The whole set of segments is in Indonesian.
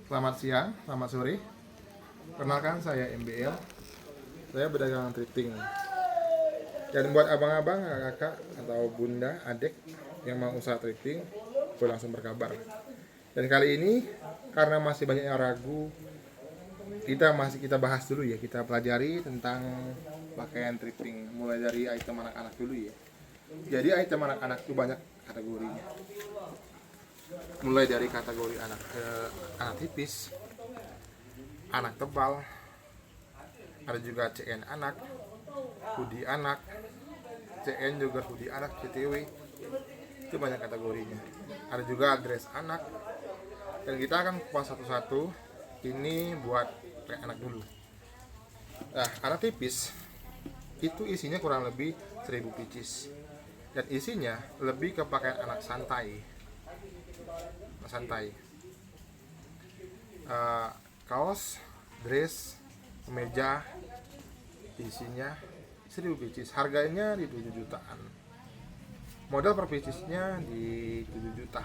Selamat siang, selamat sore. Perkenalkan saya MBL. Saya berdagang thrifting. Dan buat abang-abang, kakak atau bunda, adik yang mau usaha thrifting, boleh langsung berkabar. Dan kali ini karena masih banyak yang ragu, kita bahas dulu ya, kita pelajari tentang pakaian thrifting, mulai dari item anak-anak dulu ya. Jadi item anak-anak itu banyak kategorinya. Mulai dari kategori anak tipis, anak tebal, ada juga CN anak, hoodie anak, CN juga hoodie anak, CTW, itu banyak kategorinya. Ada juga dress anak, dan kita akan kupas satu-satu. Ini buat anak dulu. Nah, anak tipis itu isinya kurang lebih 1000 pieces, dan isinya lebih ke pakaian anak santai. Kaos, dress, kemeja, isinya 1000 pieces, harganya di 7 jutaan, modal per piecesnya di 7 juta.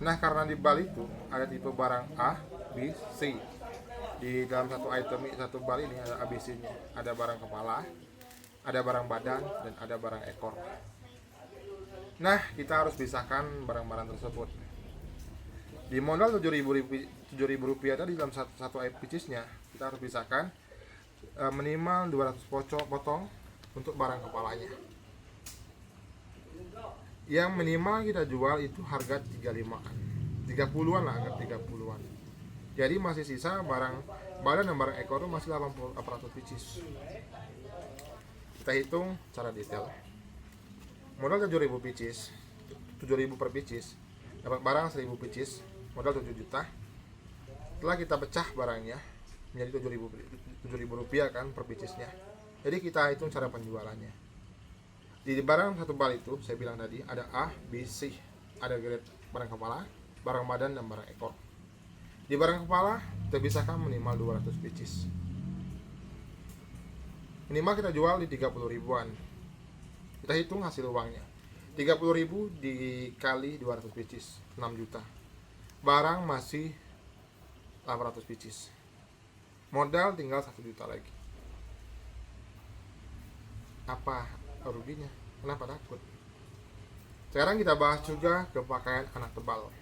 Nah, karena di bal itu ada tipe barang A, B, C. Di dalam satu item, satu bal ini ada ABC-nya. Ada barang kepala, ada barang badan, dan ada barang ekor. Nah, kita harus pisahkan barang-barang tersebut. Di modal 7.000 rupiah tadi, dalam satu piecesnya kita harus pisahkan minimal 200 potong untuk barang kepalanya. Yang minimal kita jual itu harga 35-an, 30-an lah, anggap 30-an. Jadi masih sisa barang badan dan barang ekor itu masih 800 pieces. Kita hitung secara detail. Modal 7.000 pieces, 7.000 per pieces, dapat barang 1.000 pieces, modal 7 juta. Setelah kita pecah barangnya menjadi 7.000 rupiah kan per piecesnya. Jadi kita hitung cara penjualannya. Di barang satu bal itu saya bilang tadi ada A, B, C. Ada grade barang kepala, barang badan, dan barang ekor. Di barang kepala kita pisahkan minimal 200 pieces. Minimal kita jual di 30 ribuan. Kita hitung hasil uangnya. 30 ribu dikali 200 pieces, 6 juta. Barang masih 800 pieces. Modal tinggal 1 juta lagi. Apa ruginya? Kenapa takut? Sekarang kita bahas juga ke pakaian anak tebal.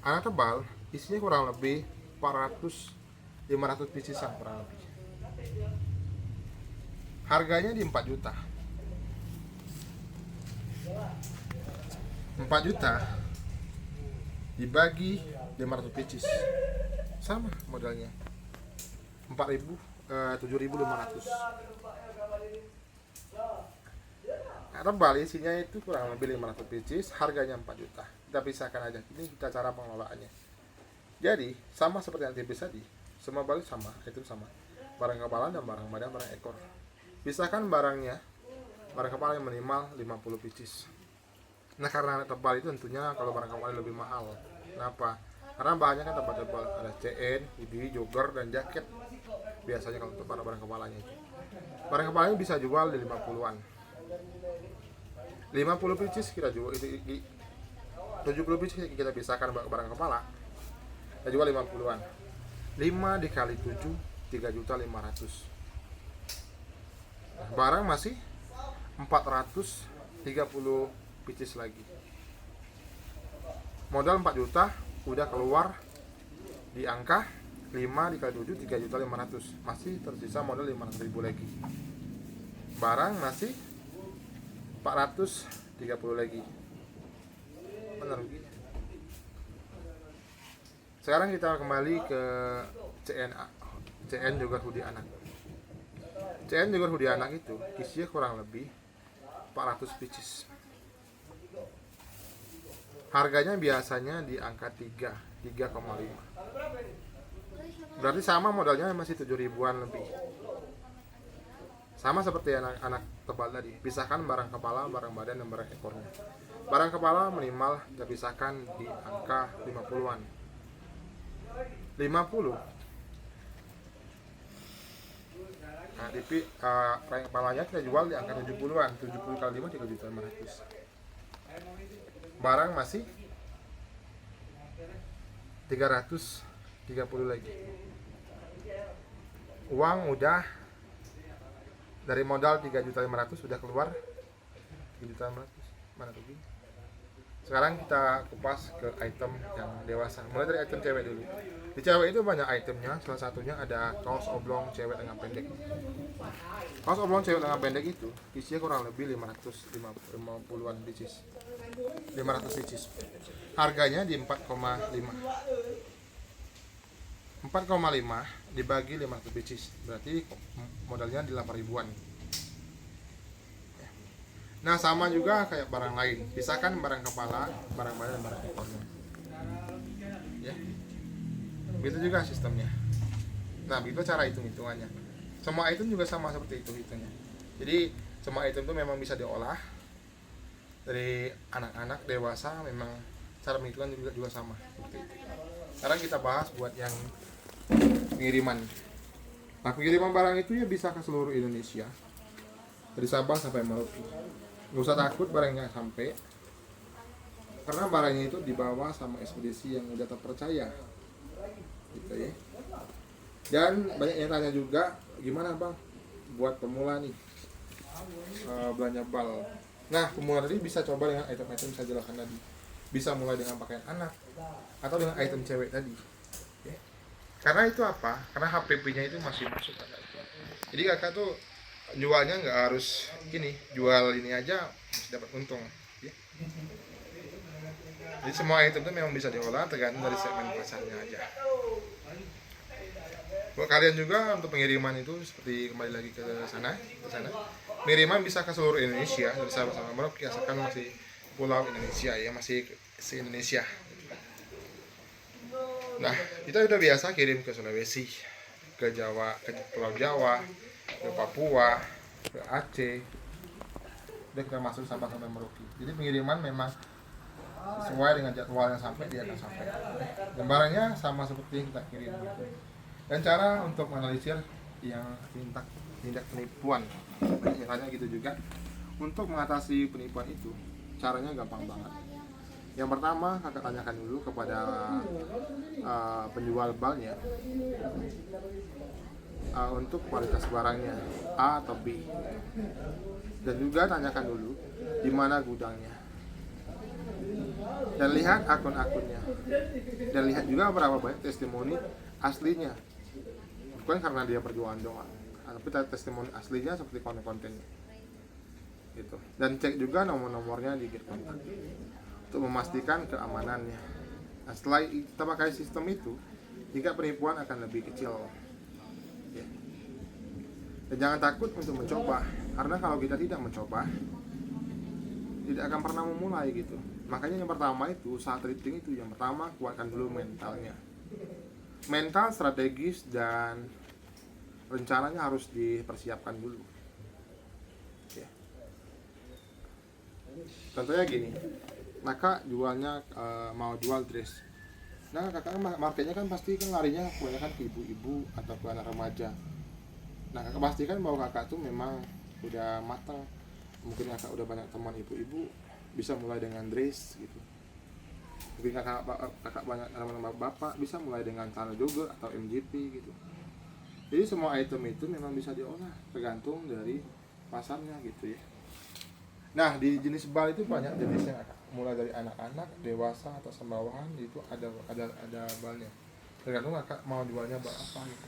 Anak tebal isinya kurang lebih 500 piecesan kurang lebih. Harganya di 4 juta. 4 juta dibagi 500 pieces sama modalnya 7.500. Nah, tebal isinya itu kurang lebih 500 pieces, harganya 4 juta. Kita pisahkan aja. Ini kita cara pengelolaannya. Jadi sama seperti yang tipis tadi, semua balik sama, itu sama. Barang kepala dan barang badan, barang ekor. Pisahkan barangnya. Barang kepala yang minimal 50 pieces. Nah, karena tebal itu tentunya kalau barang kepala lebih mahal. Kenapa? Karena bahannya kan tebal-tebal, ada CN, hoodie, jogger, dan jaket. Biasanya kalau untuk barang kepalanya itu. Barang kepalanya bisa jual di 50-an. 50 pieces kita jual itu, 70 pieces kita pisahkan barang kepala. Kita jual 50-an. 5 dikali 7 3.500.000. Barang masih 430 pieces lagi. Modal 4 juta udah keluar di angka 5 dikali 7 3.500.000. Masih tersisa modal 500.000 lagi. Barang masih 430 lagi. Benar rugi. Sekarang kita kembali ke CN juga hoodie anak. CN juga hoodie anak itu isinya kurang lebih 400 pieces. Harganya biasanya di angka 3,5. Berarti sama modalnya masih 7 ribuan lebih. Sama seperti anak tebal tadi, pisahkan barang kepala, barang badan, dan barang ekornya. Barang kepala minimal kita pisahkan di angka 50-an. 50. Nah, barang kepalanya kita jual di angka 70-an, 70 kali 5 3.500.000. Barang masih 330 lagi. Uang udah dari modal 3.500.000 sudah keluar 3.500.000. Mana rugi? Sekarang kita kupas ke item yang dewasa. Mulai dari item cewek dulu. Di cewek itu banyak itemnya. Salah satunya ada kaos oblong cewek lengan pendek. Kaos oblong cewek lengan pendek itu isinya kurang lebih 550-an pieces. 500 pieces. Harganya di 4,5. 4,5 dibagi 500 pieces. Berarti modalnya di 8 ribuan. Nah, sama juga kayak barang lain. Pisahkan barang kepala, barang badan, barang ekornya. Ya. Begitu juga sistemnya. Nah, begitu cara hitung-hitungannya. Semua item juga sama seperti itu hitungnya. Jadi, semua item itu memang bisa diolah. Dari anak-anak, dewasa, memang cara menghitungan juga sama seperti itu. Sekarang kita bahas buat yang pengiriman. Nah, pengiriman barang itu ya bisa ke seluruh Indonesia. Dari Sabang sampai Merauke. Nggak usah takut barangnya sampai, karena barangnya itu dibawa sama ekspedisi yang udah terpercaya gitu ya. Dan banyak yang tanya juga, gimana bang buat pemula nih belanja bal. Nah, pemula tadi bisa coba dengan item-item saya jelaskan tadi. Bisa mulai dengan pakaian anak atau dengan item cewek tadi ya. Karena itu apa? Karena HPP-nya itu masih masuk kakak. Jadi kakak tuh jualnya nggak harus gini, jual ini aja masih dapat untung ya. Jadi semua item itu memang bisa diolah tergantung dari segmen pasarnya aja. Buat kalian juga untuk pengiriman itu seperti kembali lagi ke sana. Pengiriman bisa ke seluruh Indonesia dari Sabang sampai Merauke, asalkan masih pulau Indonesia ya, masih se-Indonesia. Nah, kita udah biasa kirim ke Sulawesi, ke Jawa, ke Pulau Jawa, ke Papua, ke Aceh, udah kita masuk Sabang sampai Merauke. Jadi pengiriman memang sesuai dengan jadwal yang sampai, dia akan sampai. Dan barangnya sama seperti yang kita kirim. Dan cara untuk menganalisir yang tindak penipuan, misalnya gitu juga. Untuk mengatasi penipuan itu, caranya gampang banget. Yang pertama, kakak tanyakan dulu kepada penjual balnya untuk kualitas barangnya A atau B, dan juga tanyakan dulu di mana gudangnya, dan lihat akun-akunnya, dan lihat juga berapa banyak testimoni aslinya, bukan karena dia perjualan doang, tapi testimoni aslinya seperti konten-kontennya gitu. Dan cek juga nomor-nomornya di gate kontak untuk memastikan keamanannya. Nah, setelah kita pakai sistem itu, tingkat penipuan akan lebih kecil. Dan jangan takut untuk mencoba, karena kalau kita tidak mencoba, tidak akan pernah memulai gitu. Makanya yang pertama itu, saat trading itu, yang pertama kuatkan dulu mentalnya. Mental, strategis, dan rencananya harus dipersiapkan dulu ya. Contohnya gini, kakak jualnya mau jual dress. Nah, kakak marketnya kan pasti kan larinya kebanyakan ke ibu-ibu atau ke anak remaja. Nah, kakak pastikan bahwa kakak tuh memang udah matang. Mungkin kakak udah banyak teman ibu-ibu, bisa mulai dengan dress gitu. Mungkin kakak banyak teman bapak, bisa mulai dengan celana jogger atau MGP gitu. Jadi semua item itu memang bisa diolah, tergantung dari pasarnya gitu ya. Nah, di jenis bal itu banyak jenisnya, mulai dari anak-anak, dewasa atau sembawahan, itu ada balnya. Tergantung kakak mau jualnya bal apa gitu.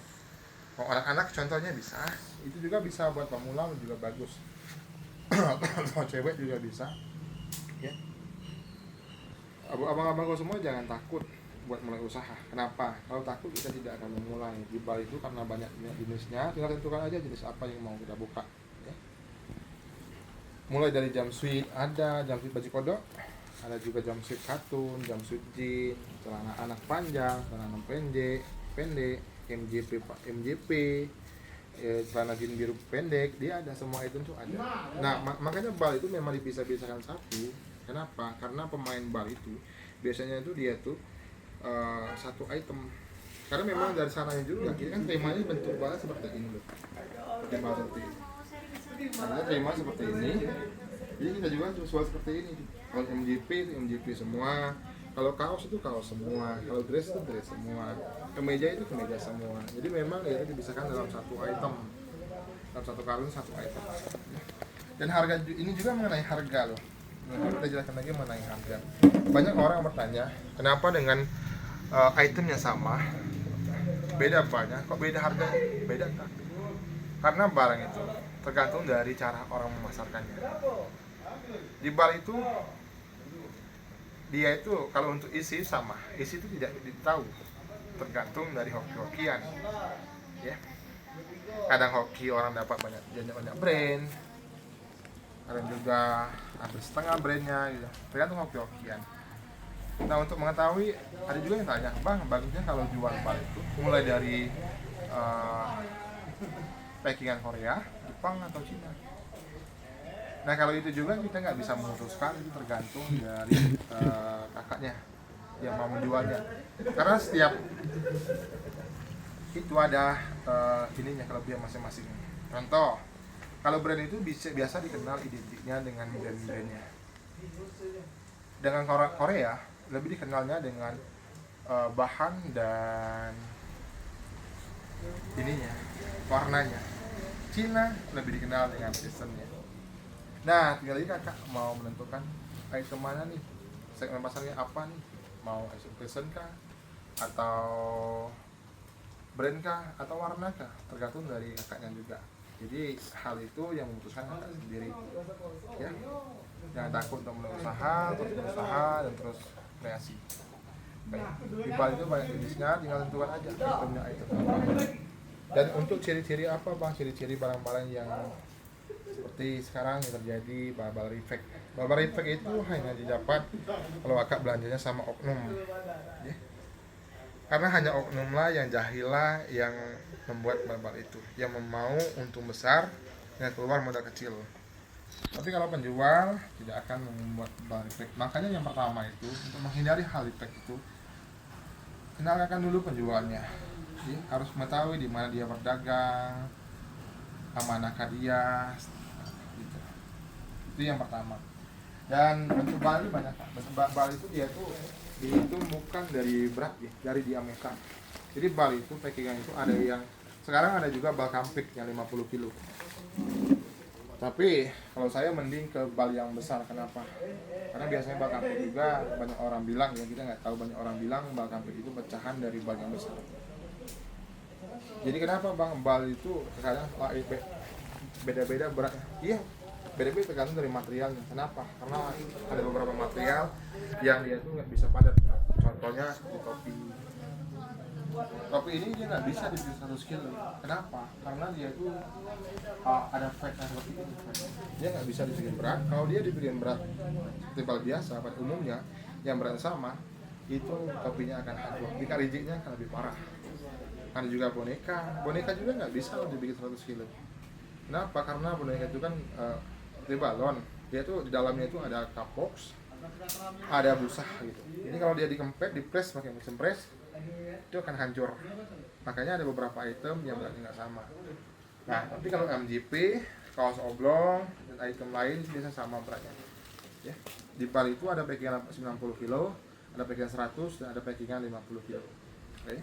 Kalau anak-anak contohnya bisa, itu juga bisa buat pemula juga bagus. Atau cewek juga bisa. Ya. Abang-abang semua jangan takut buat mulai usaha. Kenapa? Kalau takut kita tidak akan memulai. Di bal itu karena banyak jenisnya, tinggal tentukan aja jenis apa yang mau kita buka. Ya. Mulai dari jumpsuit, ada jumpsuit baju kodok, ada juga jumpsuit katun, jumpsuit jean, celana anak panjang, celana pendek, MJP, celana jean biru pendek, dia ada, semua itu tuh ada. Nah, makanya bal itu memang dipisah-pisahkan satu. Kenapa? Karena pemain bal itu biasanya itu dia tuh satu item. Karena memang dari sananya juga, ini kan temanya bentuk balnya seperti ini loh. Tema seperti ini. Ada tema seperti ini. Jadi kita juga jual seperti ini. Kalau MJP itu MJP semua, Kalau kaos itu kaos semua, kalau dress itu dress semua, kemeja itu kemeja semua. Jadi memang ya itu dipisahkan dalam satu item, dalam satu karung satu item. Dan harga ini juga mengenai harga loh. Nah, kita jelaskan lagi mengenai harga. Banyak orang bertanya, kenapa dengan itemnya sama, beda banyak, kok beda harganya? Beda kan? Karena barang itu tergantung dari cara orang memasarkannya. Di bar itu dia itu kalau untuk isi sama, isi itu tidak ditahu, tergantung dari hoki-hokian, ya. Kadang hoki orang dapat banyak brand, kadang juga hampir setengah brandnya, gitu. Tergantung hoki-hokian. Nah untuk mengetahui, ada juga yang tanya, bang bagusnya kalau jual bar itu mulai dari packingan Korea, Jepang atau Cina. Nah kalau itu juga kita nggak bisa memutuskan, itu tergantung dari kakaknya yang mau menjualnya. Karena setiap itu ada ininya kelebihan masing-masing. Contoh, kalau brand itu biasa dikenal identiknya dengan brand-brandnya. Dengan Korea lebih dikenalnya dengan bahan dan ininya, warnanya. Cina lebih dikenal dengan sistemnya. Nah, tinggal lagi kakak mau menentukan item mana nih, segmen pasarnya apa nih, mau fashion kah, atau brand kah, atau warna kah, tergantung dari kakaknya juga. Jadi hal itu yang memutuskan kakak sendiri, ya. Jangan takut untuk berusaha, dan terus kreasi. Di Bali itu banyak jenisnya, tinggal tentukan aja itemnya item apa. Dan untuk ciri-ciri apa bang, ciri-ciri barang-barang yang seperti sekarang yang terjadi barbal effect. Barbal effect itu hanya didapat kalau kakak belanjanya sama oknum, ya. Karena hanya oknum lah yang jahil lah yang membuat barbal itu, yang mau untung besar dan keluar modal kecil. Tapi kalau penjual tidak akan membuat barbal effect. Makanya yang pertama itu untuk menghindari hal effect itu, kenalkan dulu penjualnya, ya. Harus mengetahui di mana dia berdagang, amanahkah dia, gitu. Itu yang pertama. Dan bentuk bal banyak. Bentuk bal itu dia tuh dihitung bukan dari berat ya, dari diameter. Jadi bal itu packingan itu ada yang sekarang ada juga bal kampik yang 50 kilo. Tapi kalau saya mending ke bal yang besar. Kenapa? Karena biasanya bal kampik juga banyak orang bilang, ya kita nggak tahu, banyak orang bilang bal kampik itu pecahan dari bal yang besar. Jadi kenapa bang bal itu kadang beda-beda beratnya? Iya, beda-beda tergantung dari materialnya. Kenapa? Karena ada beberapa material yang dia tuh nggak bisa padat. Contohnya seperti topi. Topi ini dia nggak bisa di 100 kilo. Kenapa? Karena dia tuh ada fat seperti ini. Dia nggak bisa dibikin berat. Kalau dia dibikin berat tebal biasa pada umumnya yang berat sama, itu topinya akan hancur. Jika rigidnya akan lebih parah. Ada juga boneka juga nggak bisa dibikin 100 kilo. Kenapa? Karena boneka itu kan balon, dia tuh di dalamnya itu ada kapox, ada busa gitu. Ini kalau dia dikempet, dipres pakai mesin press, itu akan hancur. Makanya ada beberapa item yang beratnya nggak sama. Nah, tapi kalau MGP, kaos oblong dan item lain biasa sama beratnya. Ya. Di Bali itu ada packingan 90 kilo, ada packingan 100 dan ada packingan 50 kilo. Oke.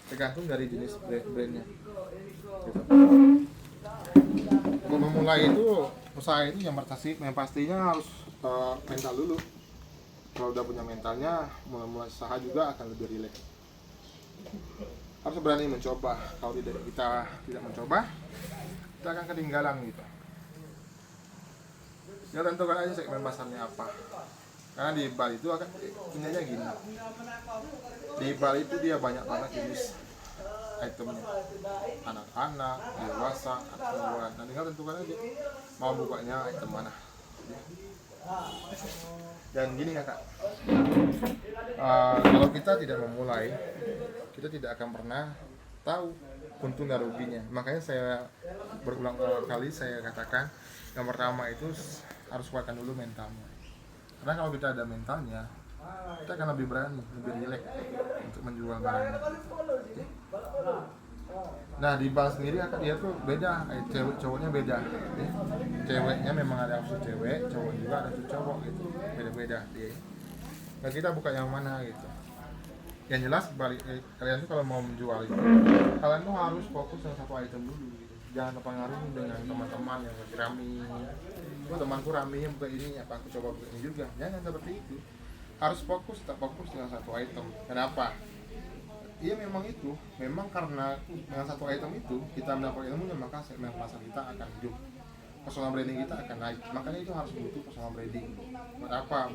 Tergantung dari jenis brandnya. Gitu. Untuk memulai itu usaha itu yang pastinya harus mental dulu. Kalau udah punya mentalnya, mulai usaha juga akan lebih rileks. Harus berani mencoba. Kalau kita tidak mencoba, kita akan ketinggalan gitu. Ya tentukan aja segmen pasarnya apa. Karena di Bali itu akan punyanya gini. Di Bali itu dia banyak banget jenis itemnya, anak-anak, dewasa, perempuan. Nah tinggal tentukan aja mau bukanya item mana. Dan gini kakak, kalau kita tidak memulai, kita tidak akan pernah tahu untung dan ruginya. Makanya saya berulang-ulang kali saya katakan, yang pertama itu harus kuatkan dulu mentalnya. Karena kalau kita ada mentalnya, kita akan lebih berani, lebih rileks untuk menjual barangnya. Nah di Bal sendiri dia tuh beda, cewek cowoknya beda. Ceweknya memang ada khusus cewek, cowok juga ada khusus cowok gitu, beda-beda dia. Nah kita buka yang mana gitu. Yang jelas kalian tuh kalau mau menjual itu, kalian tuh harus fokus dengan satu item dulu gitu. Jangan terpengaruh dengan teman-teman yang lagi rame. Temanku rame yang buka ini, apa aku coba buka ini juga. Jangan seperti itu. Harus fokus, tetap fokus dengan satu item. Kenapa? Iya memang karena dengan satu item itu kita mendapat ilmunya, maka segmen pasar kita akan hidup, personal branding kita akan naik. Makanya itu harus butuh personal branding. Buat apa?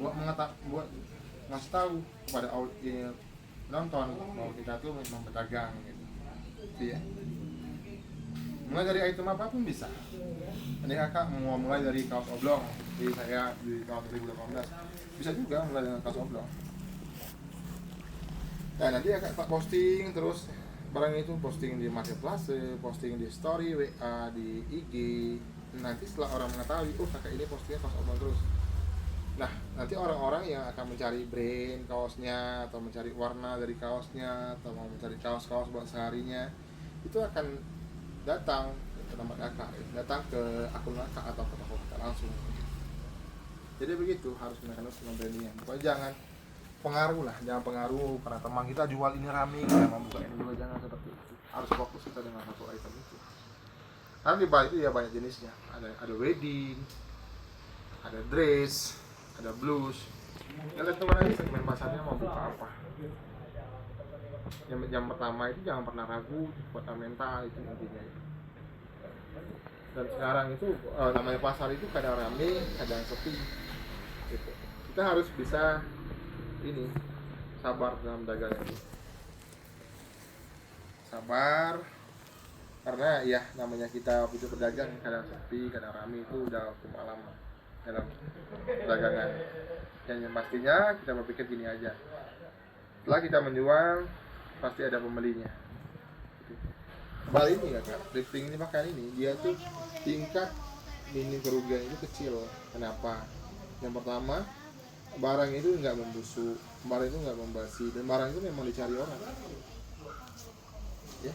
Buat ngasih tahu kepada nonton bahwa kita tuh memang berdagang gitu. Iya. Mulai dari item apapun bisa. Ini kakak mau mulai dari kaos oblong, jadi saya di tahun 2018 bisa juga mulai dengan kaos oblong. Nah nanti kakak posting terus barang itu, posting di marketplace, posting di story WA, di IG. Nanti setelah orang mengetahui, kakak ini postingnya kaos oblong terus. Nah nanti orang-orang yang akan mencari brand kaosnya, atau mencari warna dari kaosnya, atau mau mencari kaos-kaos buat seharinya, itu akan datang ke tempat kakak, datang ke akun kakak atau ke toko kakak langsung. Jadi begitu, harus menekan brandingnya. Pokoknya jangan jangan pengaruh karena teman kita jual ini rame, kita mau buka ini juga, jangan seperti itu. Harus fokus kita dengan satu item itu. Karena di bar itu ya banyak jenisnya, ada wedding, ada dress, ada blues. Kalian tuh aja segmen pasarnya mau buka apa. Yang pertama itu jangan pernah ragu, kota mental itu intinya. Dan sekarang itu namanya pasar itu kadang rame, kadang sepi. Gitu. Kita harus bisa sabar dalam dagang ini. Sabar, karena ya namanya kita butuh berdagang, kadang sepi, kadang rame, itu udah hukum alam dalam dagangan. Yang pastinya kita berpikir gini aja, setelah kita menjual pasti ada pembelinya. Bal ini kakak, drifting ini bahkan ini dia tuh tingkat minim kerugian itu kecil. Kenapa? Yang pertama, barang itu nggak membusuk, barang itu nggak membasi, dan barang itu memang dicari orang. Ya,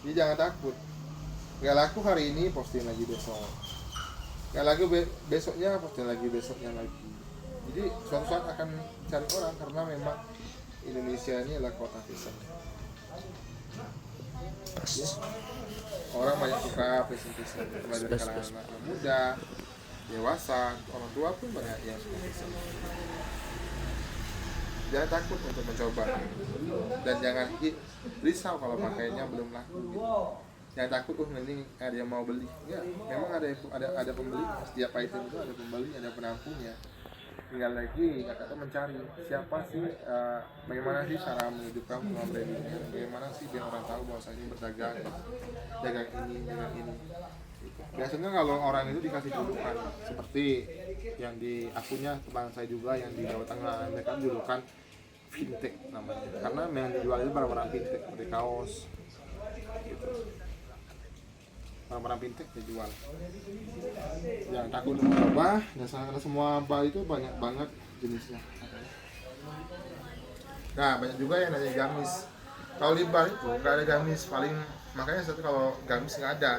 jadi jangan takut. Nggak laku hari ini, posting lagi besok. Nggak laku besoknya, posting lagi besoknya lagi. Jadi suatu saat akan cari orang, karena memang Indonesia ini adalah kota fashion. Ya. Orang banyak suka fashion, mulai dari kalangan anak muda, dewasa, orang tua pun banyak yang suka fashion. Jangan takut untuk mencoba, dan jangan risau kalau pakainya belum laku gitu. Jangan takut nanti ada yang mau beli. Ya, memang ada pembeli. Setiap item itu ada pembeli, ada penampungnya. Tinggal lagi kakak mencari siapa sih, bagaimana sih cara menghidupkan semua brandingnya, bagaimana sih biar orang tahu bahwa saya ini berdagang, dagang ini. Biasanya kalau orang itu dikasih julukan seperti yang di akunnya teman saya juga yang di Jawa Tengah, mereka julukan fintech namanya, karena yang dijual itu barang-barang fintech seperti kaos gitu. Barang-barang fintech dijual. Jangan takut mencoba, dan semua bar itu banyak banget jenisnya. Nah banyak juga yang nanya gamis. Kalau di bar itu nggak ada gamis, makanya kalau gamis nggak ada.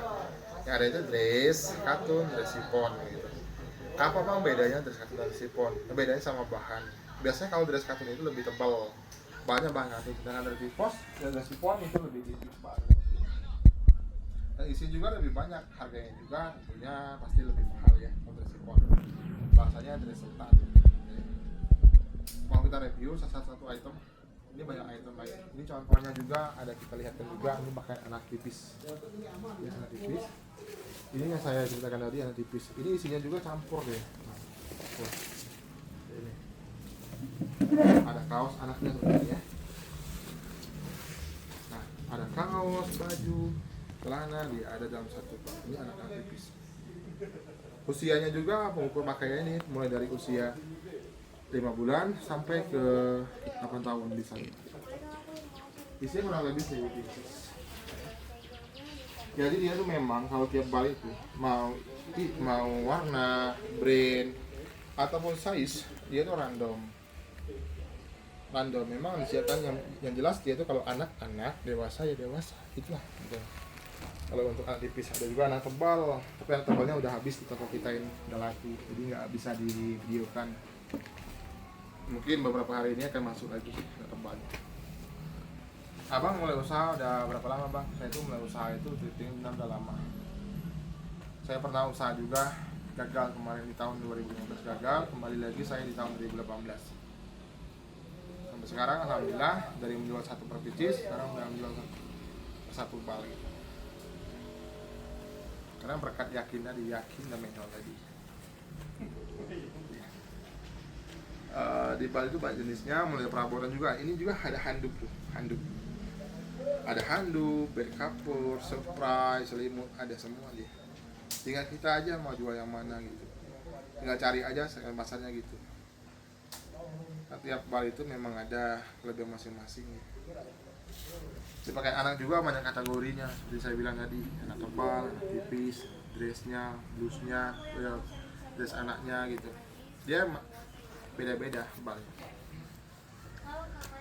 Yang ada itu dress, katun, dress sipon gitu. Apa bang bedanya dress katun dan sipon? Bedanya sama bahan. Biasanya kalau dress katun itu lebih tebal, bahannya bahan katun. Sedangkan dress sipon itu lebih tipis banget. Dan isi juga lebih banyak, harganya juga tentunya pasti lebih mahal ya kalau dress sipon. Bahasanya dress ketat. Mau kita review satu item. Ini banyak item lain. Ini contohnya juga ada, kita lihatkan juga, ini pakai anak tipis. Ini anak tipis. Ini yang saya ceritakan tadi anak tipis. Ini isinya juga campur deh. Ini. Ada kaos anaknya seperti ini ya. Nah, ada kaos, baju, celana, dia ada dalam satu pak. Ini anak tipis. Usianya juga pengukur pakaian ini mulai dari usia 5 bulan sampai ke 8 tahun bisa. Isinya kurang lebih 1000 pieces. Jadi dia tuh memang kalau tiap balik itu mau warna, brand ataupun size, dia tuh random. Memang disiapkan yang jelas dia tuh kalau anak-anak, dewasa ya dewasa. Itulah gitu. Kalau untuk anak tipis ada juga anak tebal, tapi anak tebalnya udah habis di toko kita ini, udah laku, jadi nggak bisa di videokan. mungkin beberapa hari ini akan masuk lagi ke tempatnya. Abang mulai usaha udah berapa lama bang? Saya itu mulai usaha itu thrifting udah lama. Saya pernah usaha juga, gagal kemarin di tahun 2015 gagal, kembali lagi saya di tahun 2018. Sampai sekarang alhamdulillah dari menjual satu per pieces sekarang udah menjual satu bal gitu. Karena berkat yakin dan mental tadi. Di bal itu banyak jenisnya, mulai perabotan juga. Ini juga ada handuk tuh, handuk. Ada handuk, bed kapur, surprise, selimut, ada semua dia. Tinggal kita aja mau jual yang mana gitu. Tinggal cari aja pasarnya gitu. Tiap bal itu memang ada kelebihan masing-masing gitu. Dipakai anak juga banyak kategorinya, seperti saya bilang tadi, anak tebal, anak tipis, dressnya, blusnya, dress anaknya gitu. Dia beda-beda bal.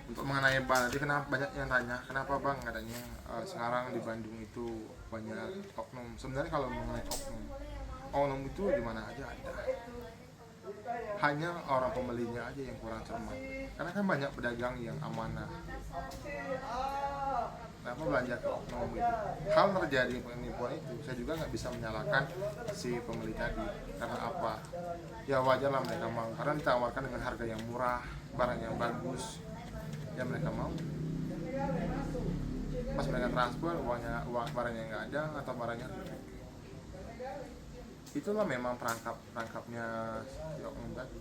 Untuk mengenai bal, nanti kenapa banyak yang tanya, kenapa bang katanya sekarang di Bandung itu banyak oknum. Sebenarnya kalau mengenai oknum itu di mana aja ada. Hanya orang pembelinya aja yang kurang cermat. Karena kan banyak pedagang yang amanah. Kenapa belanja ke oknum gitu? Hal terjadi penipuan itu, saya juga nggak bisa menyalahkan si pembeli tadi. Karena apa? Ya wajar lah mereka mau, karena ditawarkan dengan harga yang murah, barang yang bagus, ya mereka mau. Pas mereka transfer barangnya nggak ada atau barangnya, itulah memang perangkapnya si oknum tadi.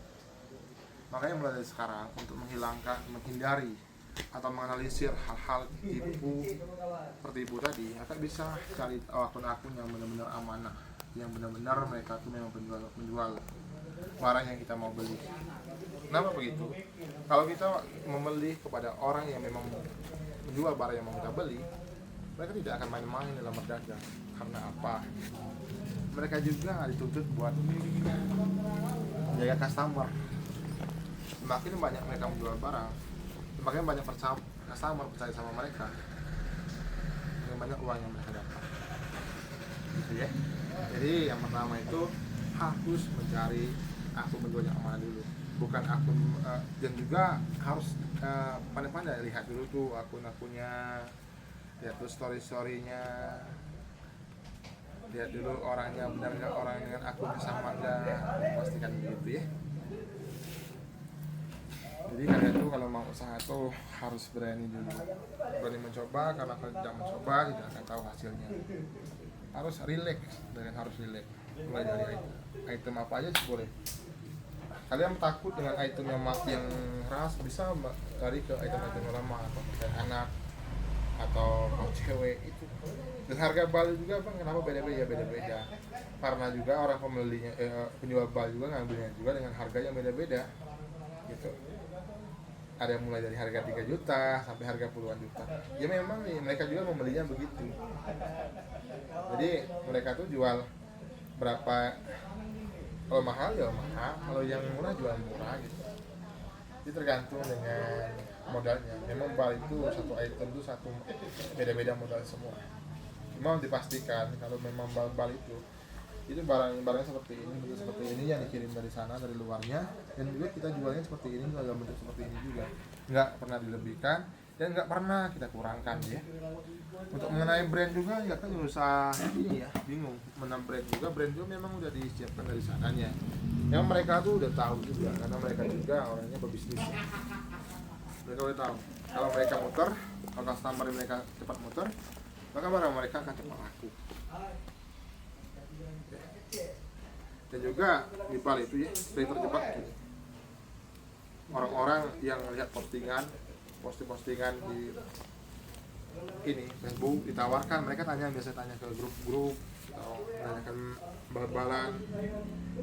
Makanya mulai dari sekarang untuk menghindari atau menganalisir hal-hal tertipu tadi, akan bisa cari akun-akun yang benar-benar amanah, yang benar-benar mereka tuh memang menjual barang yang kita mau beli. Kenapa begitu? Kalau kita membeli kepada orang yang memang menjual barang yang mau kita beli, mereka tidak akan main-main dalam berdagang. Karena apa? Mereka juga dituntut buat menjaga customer. Semakin banyak mereka menjual barang, semakin banyak customer percaya sama mereka, semakin banyak uang yang mereka dapat. Gitu ya. Jadi yang pertama itu harus mencari akun penjual yang amanah dulu, bukan akun dan juga harus pandai-pandai lihat dulu tuh akun-akunnya, lihat tuh story-storynya, lihat dulu orangnya benar nggak, orang dengan akunnya sama nggak, pastikan begitu ya. Jadi kalian tuh kalau mau usaha tuh harus berani dulu, berani mencoba, karena kalau tidak mencoba tidak akan tahu hasilnya. Harus relax, mulai dari item apa aja sih boleh. Kalian takut dengan item yang keras, bisa lari ke item-item lama atau anak atau cewek itu. Dan harga bal juga bang, kenapa beda-beda? Karena juga orang pembelinya, penjual bal juga ngambilnya juga dengan harga yang beda-beda gitu. Ada yang mulai dari harga 3 juta sampai harga puluhan juta. Ya memang nih, mereka juga membelinya begitu. Jadi mereka tuh jual berapa, kalau mahal ya mahal, kalau yang murah jual murah gitu. Jadi tergantung dengan modalnya. Memang bal itu satu item itu satu beda-beda modal semua. Cuma dipastikan kalau memang bal itu barang-barang seperti ini yang dikirim dari sana, dari luarnya, dan juga kita jualnya seperti ini dalam bentuk seperti ini juga, nggak pernah dilebihkan dan nggak pernah kita kurangkan ya. Untuk mengenai brand juga ya kan usah ini ya, bingung mengenai brand juga memang udah disiapkan dari sananya. Memang mereka tuh udah tahu juga, karena mereka juga orangnya berbisnis ya. Mereka udah tahu kalau mereka muter, kalau customer mereka cepat muter, maka barang mereka akan cepat laku. Dan juga di bal itu ya, paling terjebak gitu. Orang-orang yang lihat postingan di ini Facebook ditawarkan, mereka biasa tanya ke grup-grup atau menanyakan bal-balan.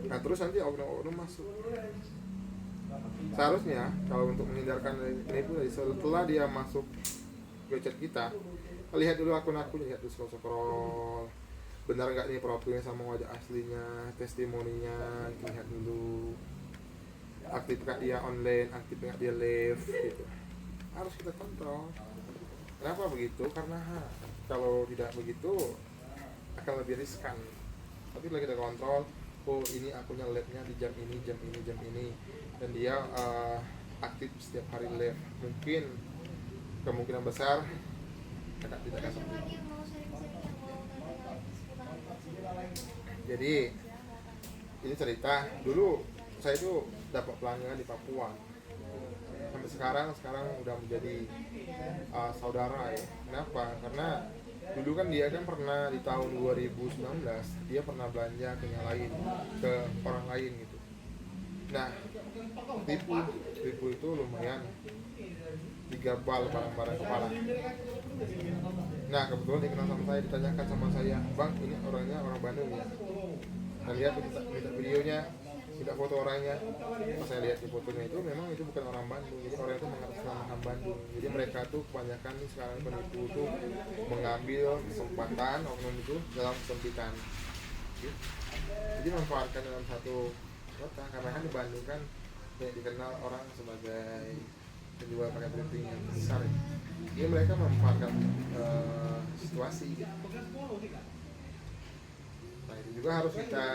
Nah terus nanti oknum masuk. Seharusnya kalau untuk menghindarkan penipu, setelah dia masuk ke chat kita, lihat dulu akun-akunnya, lihat dulu scroll, benar nggak nih profilnya sama wajah aslinya, testimoninya, lihat dulu. Aktif nggak dia online, aktif nggak dia live gitu. Harus kita kontrol. Kenapa begitu? Karena kalau tidak begitu akan lebih riskan. Tapi kalau kita kontrol, oh ini akunnya live-nya di jam ini, dan dia aktif setiap hari live, mungkin kemungkinan besar kakak tidak akan sembuh. Jadi ini cerita dulu saya itu dapat pelanggan di Papua sampai sekarang udah menjadi saudara ya. Kenapa? Karena dulu kan dia kan pernah di tahun 2019 dia pernah belanja ke yang lain, ke orang lain gitu. Nah, tipu itu lumayan 3 bal barang-barang kepala. Nah, kebetulan dikenal sama saya, ditanyakan sama saya, bang ini orangnya orang Bandung ya. Nah, lihat minta videonya, minta foto orangnya. Pas saya lihat di fotonya itu memang itu bukan orang Bandung, jadi orang itu mengatasnamakan Bandung. Jadi mereka tuh kebanyakan sekarang penipu tuh mengambil kesempatan oknum itu dalam kesempitan. Jadi memanfaatkan dalam satu kota, karena kan di Bandung kan dikenal orang sebagai penjual pakai printing yang besar. Jadi mereka memanfaatkan situasi gitu. Nah itu juga harus kita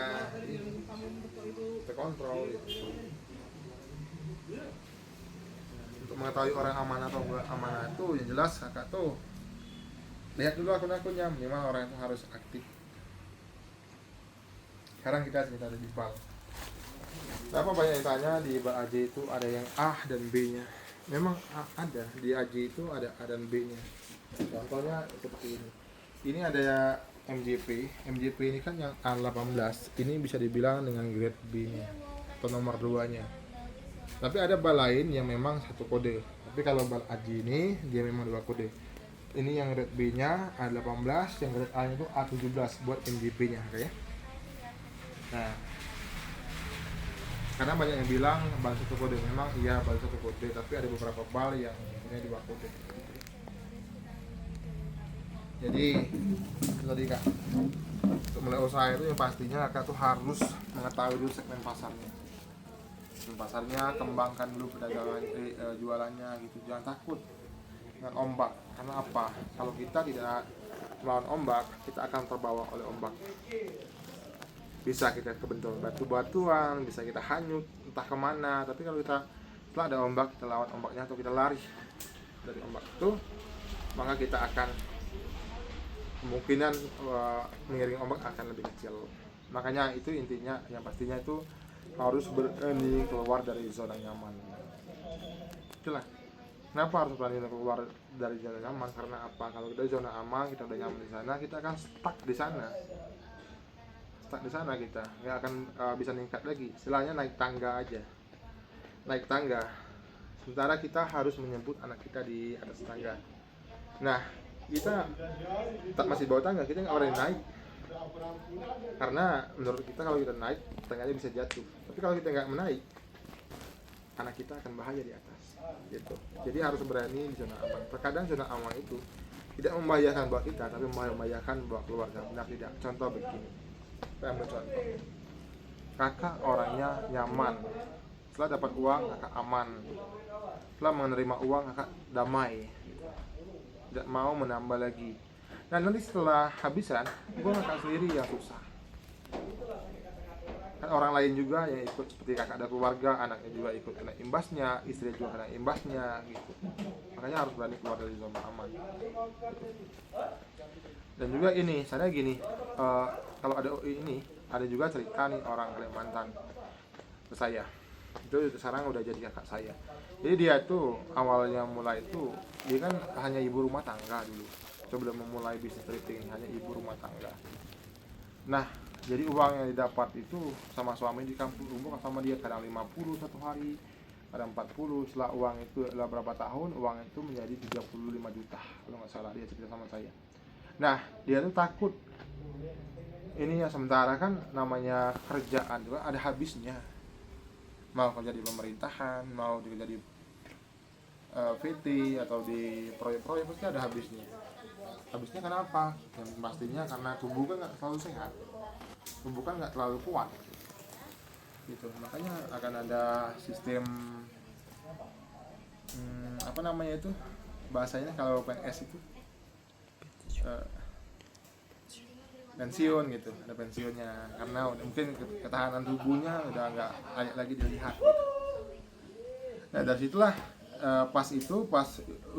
kontrol gitu. Untuk mengetahui orang aman atau enggak amanah itu yang jelas kakak tuh lihat dulu akun-akunnya, minimal orang itu harus aktif. Sekarang kita cerita di Bal. Kenapa banyak yang tanya di Bal AJ itu ada yang A dan B-nya? Memang ada, di AJ itu ada A dan B-nya. Contohnya seperti ini. Ini ada MJP ini kan yang A18. Ini bisa dibilang dengan grade B-nya atau nomor 2-nya. Tapi ada bal lain yang memang satu kode. Tapi kalau bal AJ ini dia memang 2 kode. Ini yang grade B-nya A18, yang grade A-nya itu A17 buat MJP-nya kayak. Nah, karena banyak yang bilang bal satu kode, memang iya bal satu kode, tapi ada beberapa bal yang punya 2 kode. Jadi tadi kak, untuk mulai usaha itu yang pastinya kakak tuh harus mengetahui dulu segmen pasarnya. Segmen pasarnya, kembangkan dulu perdagangan jualannya gitu. Jangan takut dengan ombak. Karena apa? Kalau kita tidak melawan ombak, kita akan terbawa oleh ombak. Bisa kita kebentur batu-batuan, bisa kita hanyut entah kemana. Tapi kalau kita setelah ada ombak, kita lawan ombaknya atau kita lari dari ombak itu, maka kita akan kemungkinan mengiring ombak akan lebih kecil. Makanya itu intinya, yang pastinya itu harus berani keluar dari zona nyaman. Itulah kenapa harus berani keluar dari zona nyaman. Karena apa? Kalau kita di zona aman, kita udah nyaman di sana, kita akan stuck di sana. Kita nggak akan bisa meningkat lagi. Istilahnya naik tangga aja, naik tangga. Sementara kita harus menjemput anak kita di atas tangga. Nah, kita masih bawah tangga, kita nggak berani naik. Karena menurut kita kalau kita naik, tangganya bisa jatuh. Tapi kalau kita nggak menaik, anak kita akan bahaya di atas. Gitu. Jadi harus berani di zona aman. Terkadang zona aman itu tidak membahayakan buat kita, tapi membahayakan buat keluarga. Benar tidak? Contoh begini. Saya ambil contoh. Kakak orangnya nyaman. Setelah dapat uang, kakak aman. Setelah menerima uang, kakak damai. Tidak mau menambah lagi. Nah nanti setelah habisan, gue kakak sendiri yang susah. Kan orang lain juga yang ikut, seperti kakak ada keluarga, anaknya juga ikut kena imbasnya, istri juga kena imbasnya gitu. Makanya harus berani keluar dari zona aman. Dan juga ini, saya gini, kalau ada ini, ada juga cerita nih orang Kalimantan ke saya. Itu sekarang udah jadi kakak saya. Jadi dia tuh awalnya mulai itu, dia kan hanya ibu rumah tangga dulu. Sebelum memulai bisnis thrifting, hanya ibu rumah tangga. Nah, jadi uang yang didapat itu sama suami di kampung rumah sama dia kadang 50 satu hari, kadang 40. Setelah uang itu adalah berapa tahun, uang itu menjadi 35 juta kalau nggak salah, dia cerita sama saya. Nah, dia tuh takut. Ini ya sementara kan namanya kerjaan juga ada habisnya. Mau kerja di pemerintahan, mau kerja di VT atau di proyek-proyek pasti ada habisnya. Habisnya kenapa? Yang pastinya karena tubuh kan nggak selalu sehat, tubuh kan nggak terlalu kuat, gitu. Makanya akan ada sistem apa namanya itu bahasanya kalau PNS itu pensiun gitu, ada pensiunnya karena mungkin ketahanan tubuhnya udah nggak layak lagi dilihat gitu. Nah dari situlah pas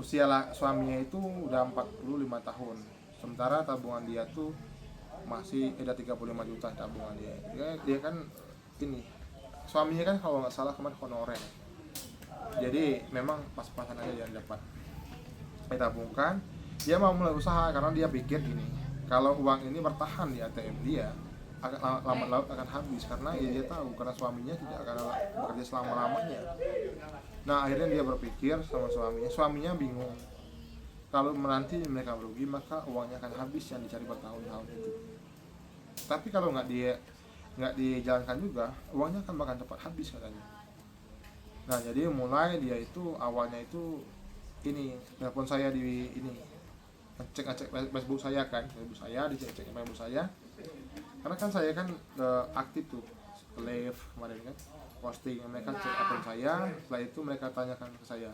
usia suaminya itu udah 45 tahun, sementara tabungan dia tuh masih ada 35 juta tabungan dia kan ini suaminya kan kalau nggak salah kemarin honorer, jadi memang pas-pasan aja yang dapat. Ditabungkan, dia mau mulai usaha karena dia pikir gini, kalau uang ini bertahan di ATM dia akan lama-lama akan habis, karena ya dia tahu karena suaminya tidak akan bekerja selama-lamanya. Nah akhirnya dia berpikir sama suaminya bingung, kalau nanti mereka merugi maka uangnya akan habis yang dicari bertahun-tahun itu. Tapi kalau nggak dijalankan juga, uangnya akan bakal cepat habis katanya. Nah jadi mulai dia itu awalnya itu ini telepon saya di ini, ngecek Facebook saya kan, Facebook saya dicek Facebook saya, karena kan saya kan aktif tuh live kemarin kan posting, mereka cek akun saya, setelah itu mereka tanyakan ke saya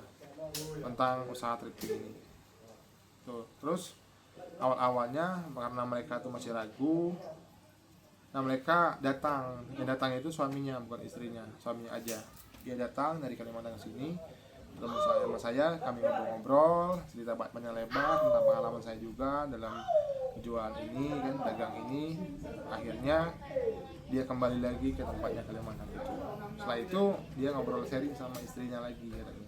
tentang usaha thrifting ini tuh. Terus awal-awalnya karena mereka tuh masih ragu, nah mereka yang datang itu suaminya bukan istrinya, suaminya aja. Dia datang dari Kalimantan ke sini, ketemu sama saya, kami ngobrol-ngobrol, cerita banyak lebar tentang pengalaman saya juga dalam jual ini kan, dagang ini. Akhirnya dia kembali lagi ke tempatnya Kalimantan itu. Setelah itu dia ngobrol sharing sama istrinya lagi katanya.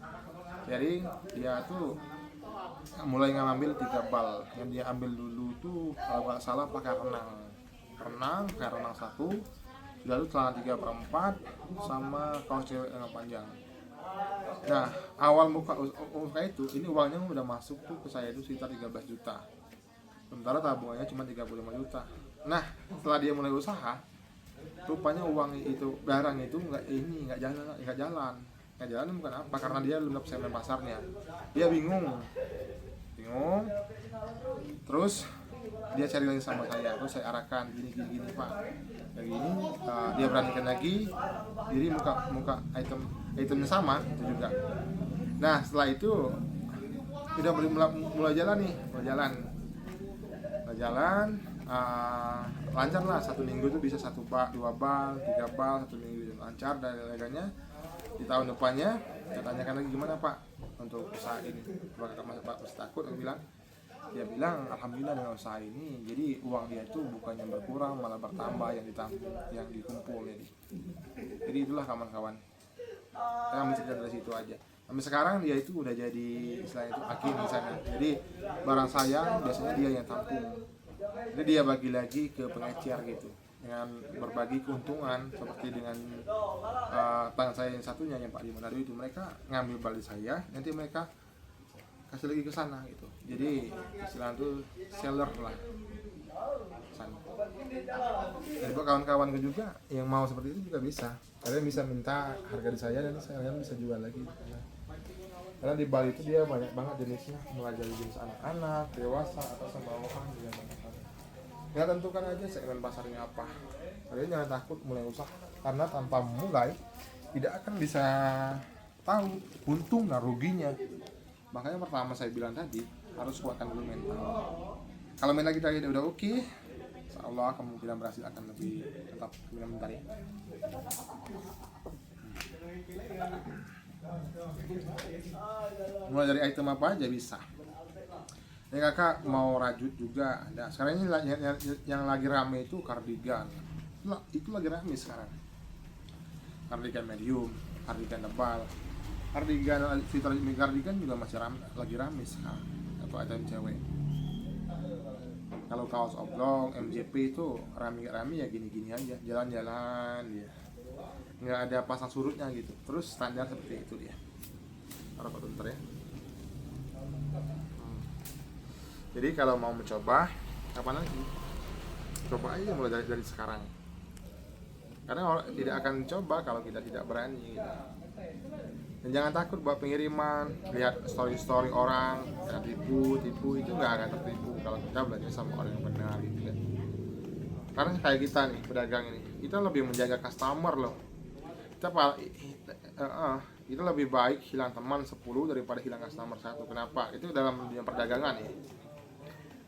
Sharing, dia tuh mulai ngambil 3 bal. Yang dia ambil dulu tuh kalau nggak salah pakai renang 1, lalu celana 3/4 sama kaos cewek yang panjang. Nah awal muka itu ini uangnya udah masuk tuh ke saya itu sekitar 13 juta, sementara tabungannya cuma 35 juta. Nah setelah dia mulai usaha, rupanya uang itu, barang itu nggak jalan bukan apa, karena dia belum dapat segmen pasarnya. Dia bingung terus dia cari lagi sama saya, terus saya arahkan gini pak, kayak gini. Dia beranikan lagi, jadi muka itemnya sama itu juga. Nah setelah itu udah mulai jalan, lancar lah. 1 minggu itu bisa 1 bal, 2 bal, 3 bal, 1 minggu lancar. Dan laganya di tahun depannya saya tanyakan lagi gimana pak untuk usaha ini, apakah masih takut? Dia bilang alhamdulillah dengan usaha ini, jadi uang dia itu bukannya berkurang malah bertambah yang dikumpul. Jadi itulah kawan-kawan, saya ambil cerita dari situ aja. Sampai sekarang dia itu udah jadi istilahnya itu agen di sana. Jadi barang saya biasanya dia yang tampung, jadi dia bagi lagi ke pengecer gitu, dengan berbagi keuntungan. Seperti dengan tangan saya yang satunya yang Pak di Manado itu, mereka ngambil balik saya, nanti mereka kasih lagi ke sana gitu. Jadi istilah itu seller lah sana. Dan buat kawan-kawan juga yang mau seperti itu juga bisa, kalian bisa minta harga di saya dan kalian bisa jual lagi. Karena di Bali itu dia banyak banget jenisnya, mulai dari jenis anak-anak, dewasa, atau bawahan juga banyak banget. Ya tentukan aja segmen pasarnya apa. Kalian jangan takut mulai usaha, karena tanpa mulai tidak akan bisa tahu untung dan ruginya. Makanya pertama saya bilang tadi, harus kuatkan dulu mental. Kalau mental kita udah oke, insyaallah kemungkinan berhasil akan lebih tetap bentar ya. Mulai dari item apa aja bisa. Ini kakak mau rajut juga ada. Sekarang ini yang lagi rame itu kardigan. Itu lagi rame sekarang. Kardigan medium, kardigan tebal. Kardigan juga masih lagi rame sekarang. Atau item cewek. Kalau kaos oblong, MJP itu rame ya gini-gini aja, jalan-jalan dia. Nggak ada pasang surutnya gitu. Terus standar seperti itu dia. Taruh bentar ya. Jadi kalau mau mencoba, kapan lagi? Coba aja mulai dari sekarang. Karena orang tidak akan coba kalau kita tidak berani gitu. Dan jangan takut buat pengiriman, lihat story orang, tipu itu nggak akan tertipu kalau kita belajar sama orang yang benar gitu kan. Karena kayak kita nih pedagang ini, kita lebih menjaga customer loh. Itu lebih baik hilang teman 10 daripada hilang customer 1. Kenapa? Itu dalam dunia perdagangan ya.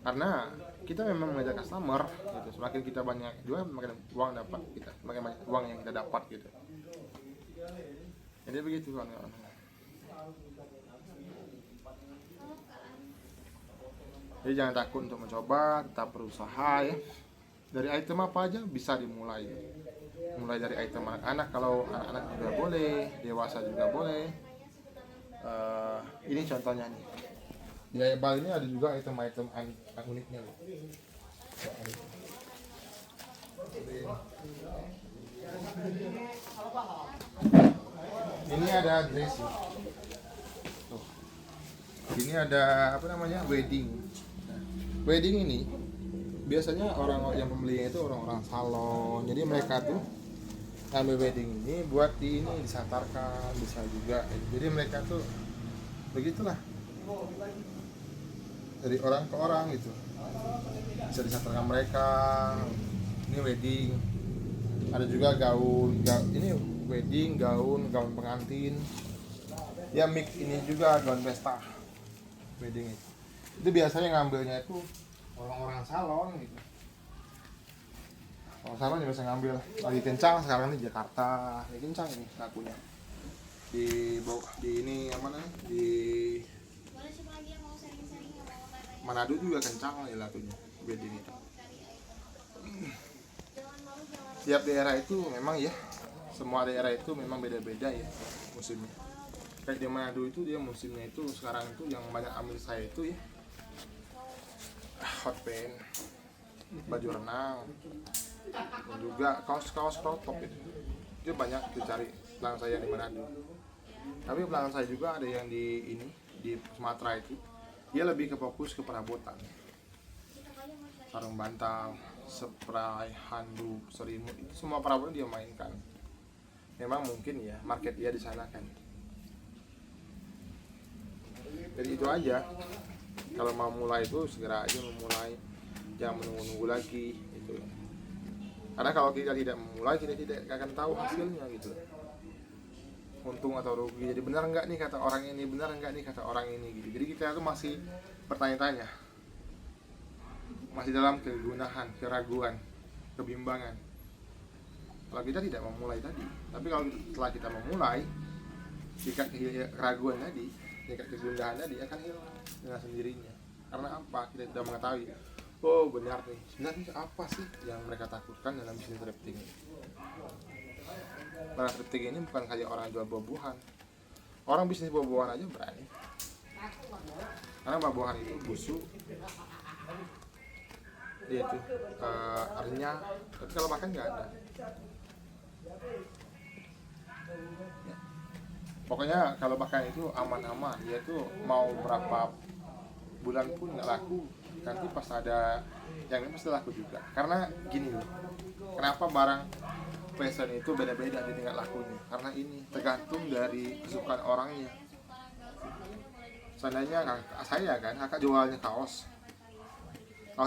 Karena kita memang mengejar customer gitu. Semakin kita banyak jual, semakin uang dapat kita, semakin banyak uang yang kita dapat gitu. Jadi begitu kawan-kawan. Jadi jangan takut untuk mencoba, tetap berusaha ya. Dari item apa aja bisa dimulai. Mulai dari item anak-anak, kalau anak-anak juga boleh, dewasa juga boleh. Ini contohnya nih. Di Bali ini ada juga item-item uniknya loh. Ini ada dressing. Tuh. Ini ada apa namanya, wedding. Nah, wedding ini biasanya orang yang pembelinya itu orang-orang salon. Jadi mereka tuh ambil wedding ini buat disantarkan, bisa juga. Jadi mereka tuh begitulah, dari orang ke orang gitu, bisa disantarkan mereka. Ini wedding, ada juga gaun ini wedding, gaun pengantin ya, mix ini juga gaun pesta wedding itu biasanya ngambilnya itu orang-orang salon gitu. Orang salon juga bisa ngambil, lagi kencang sekarang di Jakarta, lagi kencang ini lakunya di ini yang mana, di Manado juga kencang ya lakunya wedding itu. Tiap daerah itu memang ya, semua daerah itu memang beda-beda ya musimnya. Kayak di Manado itu dia musimnya itu sekarang itu yang banyak ambil saya itu ya hot pants, baju renang, dan juga kaos-kaos crop top itu banyak dicari pelanggan saya di Manado. Tapi pelanggan saya juga ada yang di Sumatera itu, dia lebih ke fokus ke perabotan, sarung bantal, spray, handuk, selimut, itu semua perabotan dia mainkan. Memang mungkin ya market dia di sana kan. Jadi itu aja. Kalau mau mulai itu segera aja memulai, jangan menunggu-nunggu lagi gitu. Karena kalau kita tidak memulai, kita tidak akan tahu hasilnya gitu. Untung atau rugi. Jadi benar enggak nih kata orang ini, benar enggak nih kata orang ini gitu. Jadi kita tuh masih bertanya-tanya, masih dalam kegunahan, keraguan, kebimbangan. Kalau kita tidak memulai tadi, tapi kalau setelah kita memulai, tingkat keraguan tadi, tingkat kegundahan tadi akan hilang dengan sendirinya. Karena apa? Kita sudah mengetahui, oh benar nih, sebenarnya apa sih yang mereka takutkan dalam bisnis thrifting ini? Barang thrifting ini bukan kayak orang jual buah-buahan. Orang bisnis buah-buahan aja berani, karena buah-buahan itu busuk, dia tuh renyah, tapi kalau makan nggak ada ya. Pokoknya kalau makan itu aman-aman, dia tuh mau berapa bulan pun nggak laku, nanti pas ada yang ini pasti laku juga. Karena gini loh, kenapa barang fashion itu beda-beda di tingkat lakunya, karena ini tergantung dari kesukaan orangnya. Seandainya saya kan, kakak jualnya kaos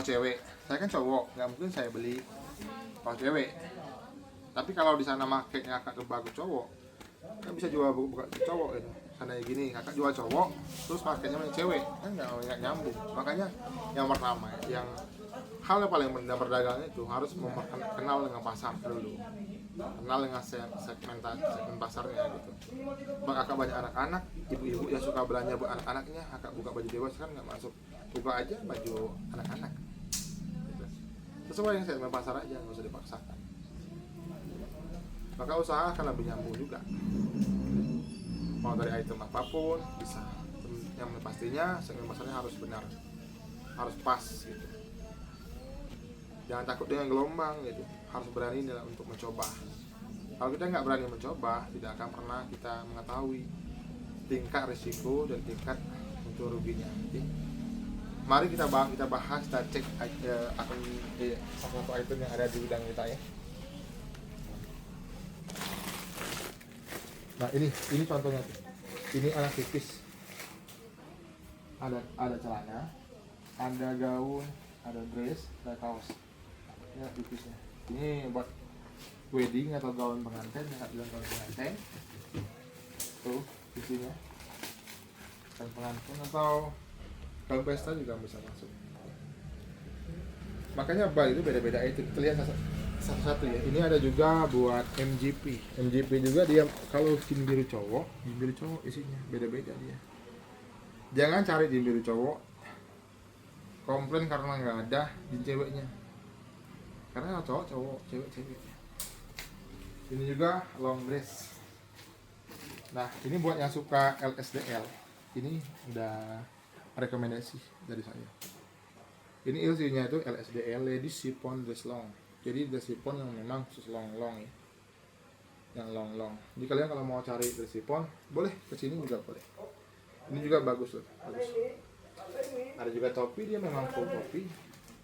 cewek, saya kan cowok, nggak mungkin saya beli kaos cewek. Tapi kalau di sana marketnya kakak bagus cowok, kan bisa jual bukan cowok gitu. Seandainya gini, kakak jual cowok, terus marketnya cewek, kan nggak nyambung. Makanya yang pertama, yang hal yang paling penting berdagang itu harus kenal dengan pasar dulu, kenal dengan segmen pasarnya gitu. Bang, kakak banyak anak-anak, ibu-ibu yang suka belanja buat anak-anaknya, kakak buka baju dewasa kan nggak masuk, buka aja baju anak-anak gitu. Sesuai yang segmen pasar aja, nggak usah dipaksakan, maka usaha akan lebih nyambung juga. Mau dari item apapun bisa, yang pastinya segmen pasarnya harus benar, harus pas gitu. Jangan takut dengan gelombang gitu, harus berani untuk mencoba. Kalau kita nggak berani mencoba, tidak akan pernah kita mengetahui tingkat risiko dan tingkat untuk ruginya. Jadi, mari kita bahas, kita cek akun satu item yang ada di gudang kita ya. Nah ini contohnya tuh. Ini anak tipis. Ada celana, ada gaun, ada dress, ada kaos. Ya tipisnya. Ini buat wedding atau gaun pengantin, gaun pengantin. Tuh isinya. Gaun pengantin atau gaun pesta juga bisa masuk. Makanya Bali itu beda-beda itu. Kita lihat satu-satu ya. Ini ada juga buat MGP. MGP juga dia kalau jin biru cowok isinya beda-beda dia. Jangan cari jin biru cowok komplain karena nggak ada jin ceweknya. Karena cowok, cewek. Ini juga long dress. Nah, ini buat yang suka LSDL. Ini udah rekomendasi dari saya. Ini ilsinya itu LSDL, Ladies Chiffon Dress Long. Jadi dress chiffon yang memang khusus long ya. Yang long. Jadi kalian kalau mau cari dress chiffon, boleh kesini juga boleh. Ini juga bagus loh, bagus. Ada juga topi, dia memang full topi,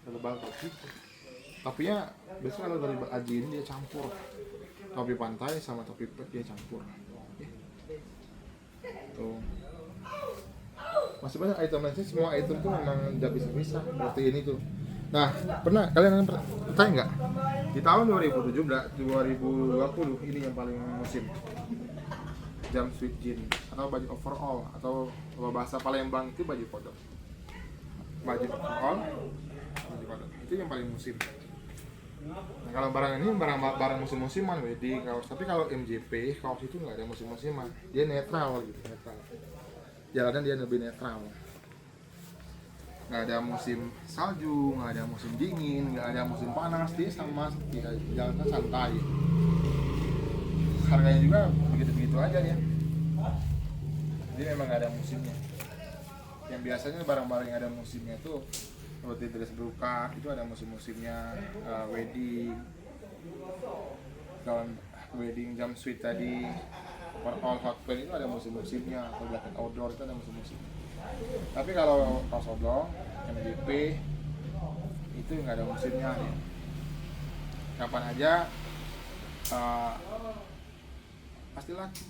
tebal topi. Topinya biasanya kalau dari Ajin dia campur. Topi pantai sama topi pet dia campur. Tuh. Masih banyak item lainnya, semua item tuh memang nggak bisa seperti ini tuh. Nah, pernah kalian tanya nggak? Di tahun 2020 ini yang paling musim jumpsuit jean atau baju overall atau bahasa Palembang itu baju kodok. Baju overall, baju kodok itu yang paling musim. Nah, kalau barang ini barang musim-musiman wedding kaos. Tapi kalau MJP kaos itu nggak ada musim-musiman, dia netral gitu, netral. Jalannya dia lebih netral. Nggak ada musim salju, nggak ada musim dingin, nggak ada musim panas, dia sama jalannya santai. Harganya juga begitu-begitu aja dia. Jadi memang nggak ada musimnya. Yang biasanya barang-barang yang ada musimnya itu seperti dress brokat itu ada musim-musimnya, wedding, gaun wedding jumpsuit tadi, overall hot pants itu ada musim-musimnya, atau jaket outdoor itu ada musim-musimnya. Tapi kalau kaos oblong, MGP itu nggak ada musimnya ya. Kapan aja pasti laku.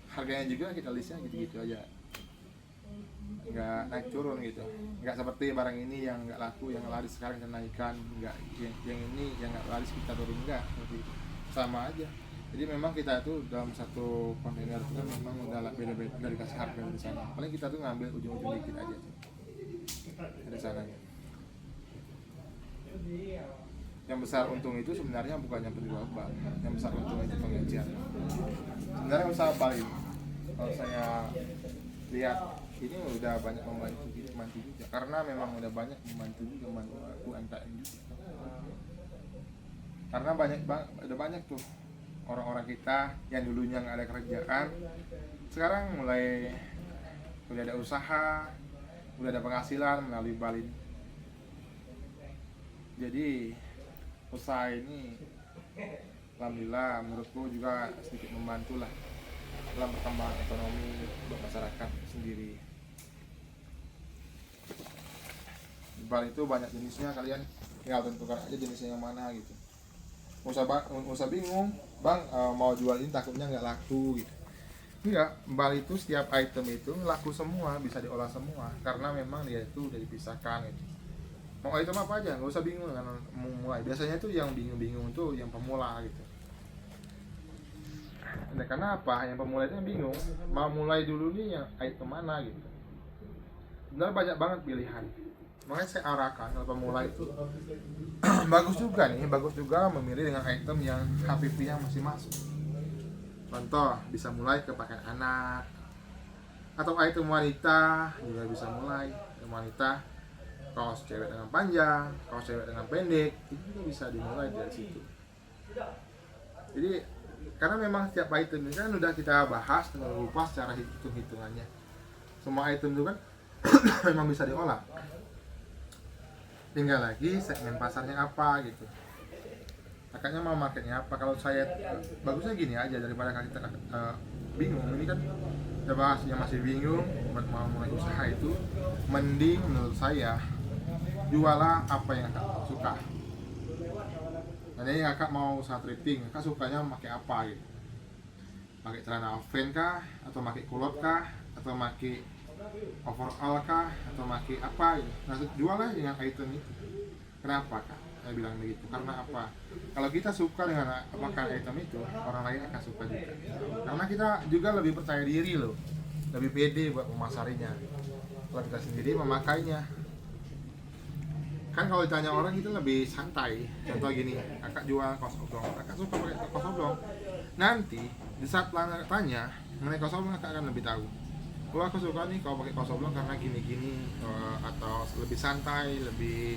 Harganya juga kita listnya gitu-gitu aja, nggak naik turun gitu. Nggak seperti barang ini yang nggak laku, yang laris sekarang kenaikan, nggak yang ini yang nggak laris kita turun, nggak seperti itu. Sama aja. Jadi memang kita tuh dalam satu kontainer itu kan memang udah beda-beda dari kasih harga dari sana. Paling kita tuh ngambil ujung-ujung dikit aja dari sananya. Yang besar untung itu sebenarnya bukan yang penjual bank. Yang besar untung itu pengecer. Sebenarnya usaha paling. Kalau saya lihat ini udah banyak membantu juga. Karena memang udah banyak membantu UMKM juga. Karena udah banyak tuh orang-orang kita yang dulunya nggak ada kerjaan, sekarang mulai udah ada usaha, udah ada penghasilan melalui Balin. Jadi usaha ini alhamdulillah menurutku juga sedikit membantu lah dalam perkembangan ekonomi untuk masyarakat sendiri. Di Bali itu banyak jenisnya, kalian tinggal tentukan aja jenisnya yang mana gitu. Usah bingung, bang, mau jual ini takutnya nggak laku gitu. Enggak, Bali itu setiap item itu laku semua, bisa diolah semua, karena memang dia itu udah dipisahkan gitu. Mau item apa aja, nggak usah bingung kan mulai. Biasanya tuh yang bingung tuh yang pemula gitu. Nah, karena apa? Yang pemula itu yang bingung, mau mulai dulu nih yang item mana gitu. Benar banyak banget pilihan. Makanya saya arahkan kalau pemula itu bagus juga memilih dengan item yang HPP-nya masih masuk. Contoh, bisa mulai ke pakaian anak atau item wanita juga bisa mulai. Item wanita, kaos cewek dengan panjang, kaos cewek dengan pendek, itu juga bisa dimulai dari situ. Jadi karena memang setiap item ini kan udah kita bahas dengan rupa secara hitung-hitungannya. Semua item itu kan memang bisa diolah. Tinggal lagi segmen pasarnya apa gitu. Makanya mau marketnya apa. Kalau saya bagusnya gini aja, daripada kita bingung. Ini kan kita bahas yang masih bingung buat mau mulai usaha itu, mending menurut saya jualah apa yang kakak suka. Nanti kakak mau usaha thrifting, kakak sukanya pakai apa gitu. Pakai celana oven kah, atau pakai kulot kah, atau pakai overall kah, atau pakai apa gitu. Nah, jualah dengan item itu. Kenapa kak? Saya bilang begitu. Karena apa? Kalau kita suka dengan apakah item itu, orang lain akan suka juga. Karena kita juga lebih percaya diri loh, lebih pede buat memasarinya. Kalau kita sendiri memakainya. Kan kalau ditanya orang itu lebih santai. Contoh gini, kakak jual kaos oblong, kakak suka pakai kaos oblong. Nanti di saat pelanggan tanya mengenai kaos oblong, kakak akan lebih tahu. Oh, aku suka nih kalau pakai kaos oblong karena gini-gini, atau lebih santai, lebih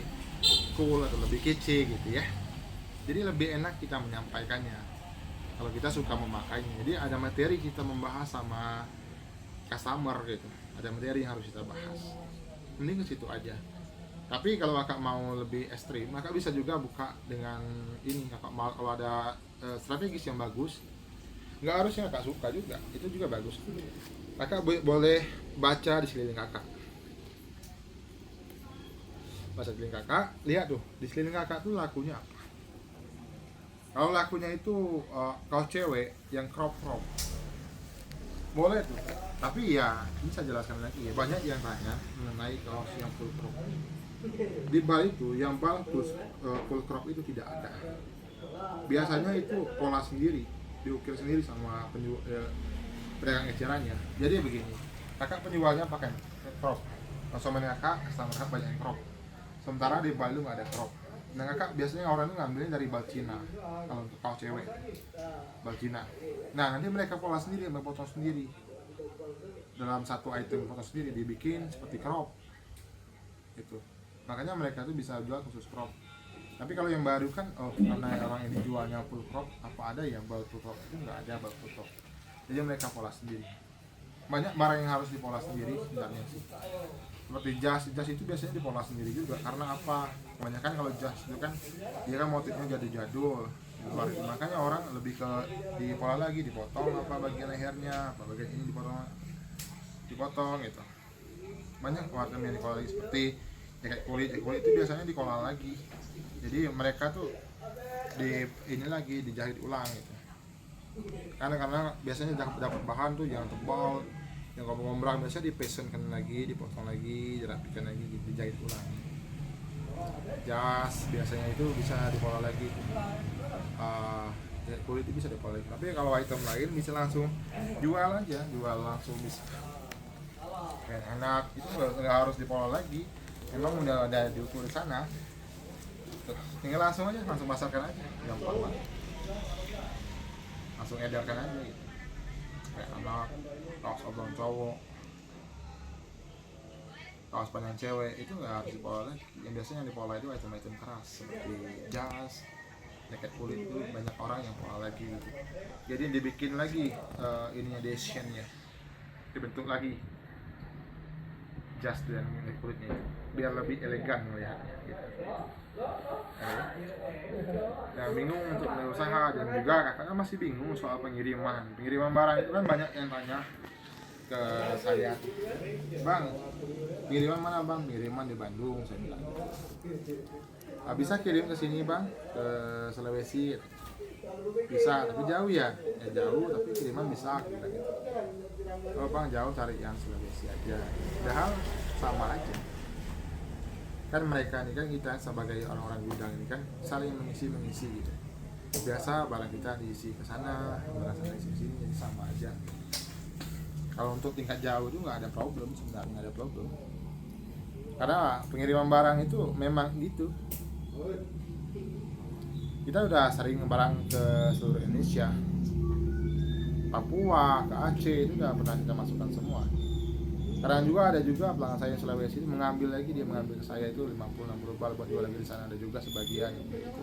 cool atau lebih kece gitu ya. Jadi lebih enak kita menyampaikannya kalau kita suka memakainya. Jadi ada materi kita membahas sama customer gitu, ada materi yang harus kita bahas, mending ke situ aja. Tapi kalau kakak mau lebih ekstrim, kakak bisa juga buka dengan ini. Kakak mau kalau ada strategis yang bagus, nggak harusnya kakak suka juga, itu juga bagus. Kakak boleh baca di sekeliling kakak, baca sekeliling kakak, lihat tuh di sekeliling kakak tuh lakunya apa. Kalau lakunya itu kaos cewek yang crop, boleh tuh. Tapi ya bisa jelaskan lagi ya, banyak yang tanya mengenai kaos yang full crop. Di Bali itu yang bagus full crop itu tidak ada. Biasanya itu pola sendiri, diukir sendiri sama pedagang ecerannya. Jadi begini, kakak penjualnya pakai crop, konsumen kakak, customer kakak banyak yang crop. Sementara di Bali nggak ada crop. Nah kakak biasanya orang itu ngambilnya dari bal Cina kalau untuk kaos cewek, bal Cina. Nah nanti mereka pola sendiri, mereka potong sendiri. Dalam satu item potong sendiri dibikin seperti crop itu. Makanya mereka tuh bisa jual khusus crop. Tapi kalau yang baru kan, karena orang ini jualnya full crop, apa ada yang baru full crop? Itu nggak ada baru full crop. Jadi mereka pola sendiri. Banyak barang yang harus dipola sendiri sebenarnya sih. Seperti jas itu biasanya dipola sendiri juga. Karena apa? Kebanyakan kalau jas itu kan dia kan motifnya jadul. Makanya orang lebih ke dipola lagi, dipotong apa bagian lehernya, apa bagian ini dipotong gitu. Banyak warna yang dipola lagi seperti jaket kulit itu biasanya dikola lagi. Jadi mereka tuh dijahit ulang gitu. Karena biasanya dapat bahan tuh yang tebal, yang gombrang, biasanya dipassionkan lagi, dipotong lagi, dirapikan lagi, gitu, dijahit ulang. Jas biasanya itu bisa dipola lagi. Jaket kulit itu bisa dipola lagi. Tapi kalau item lain bisa langsung jual langsung bisa. Kayak enak itu nggak harus dipola lagi. Emang udah ada diukur di sana, tinggal langsung pasarkan aja, gampang banget, langsung edarkan aja gitu. Kayak anak, kaos oblong cowok, kaos panjang cewek itu nggak harus dipola lagi. Yang biasanya yang dipola itu item-item keras seperti jas, jaket kulit itu banyak orang yang pola lagi gitu. Jadi dibikin lagi ininya desainnya, dibentuk lagi jas dan jaket kulitnya biar lebih elegan melihatnya gitu. Nah bingung untuk mulai usaha, dan juga kakaknya masih bingung soal pengiriman barang itu kan banyak yang tanya ke saya, bang pengiriman mana bang? Pengiriman di Bandung, saya bilang. Bisa kirim ke sini bang, ke Sulawesi? Bisa, tapi jauh ya jauh tapi kiriman bisa gitu. Oh bang jauh, cari yang Sulawesi aja. Padahal sama aja kan, mereka ini kan, kita sebagai orang-orang gudang ini kan saling mengisi gitu. Biasa barang kita diisi ke sana, barang sana diisi ke sini, jadi sama aja. Kalau untuk tingkat jauh itu nggak ada problem, sebenarnya nggak ada problem. Karena pengiriman barang itu memang gitu. Kita udah sering barang ke seluruh Indonesia, Papua, ke Aceh itu udah pernah kita masukkan semua. Karena juga ada pelanggan saya yang Sulawesi itu mengambil ke saya itu 50-60 bal buat jual lagi di sana, ada juga sebagian yang gitu.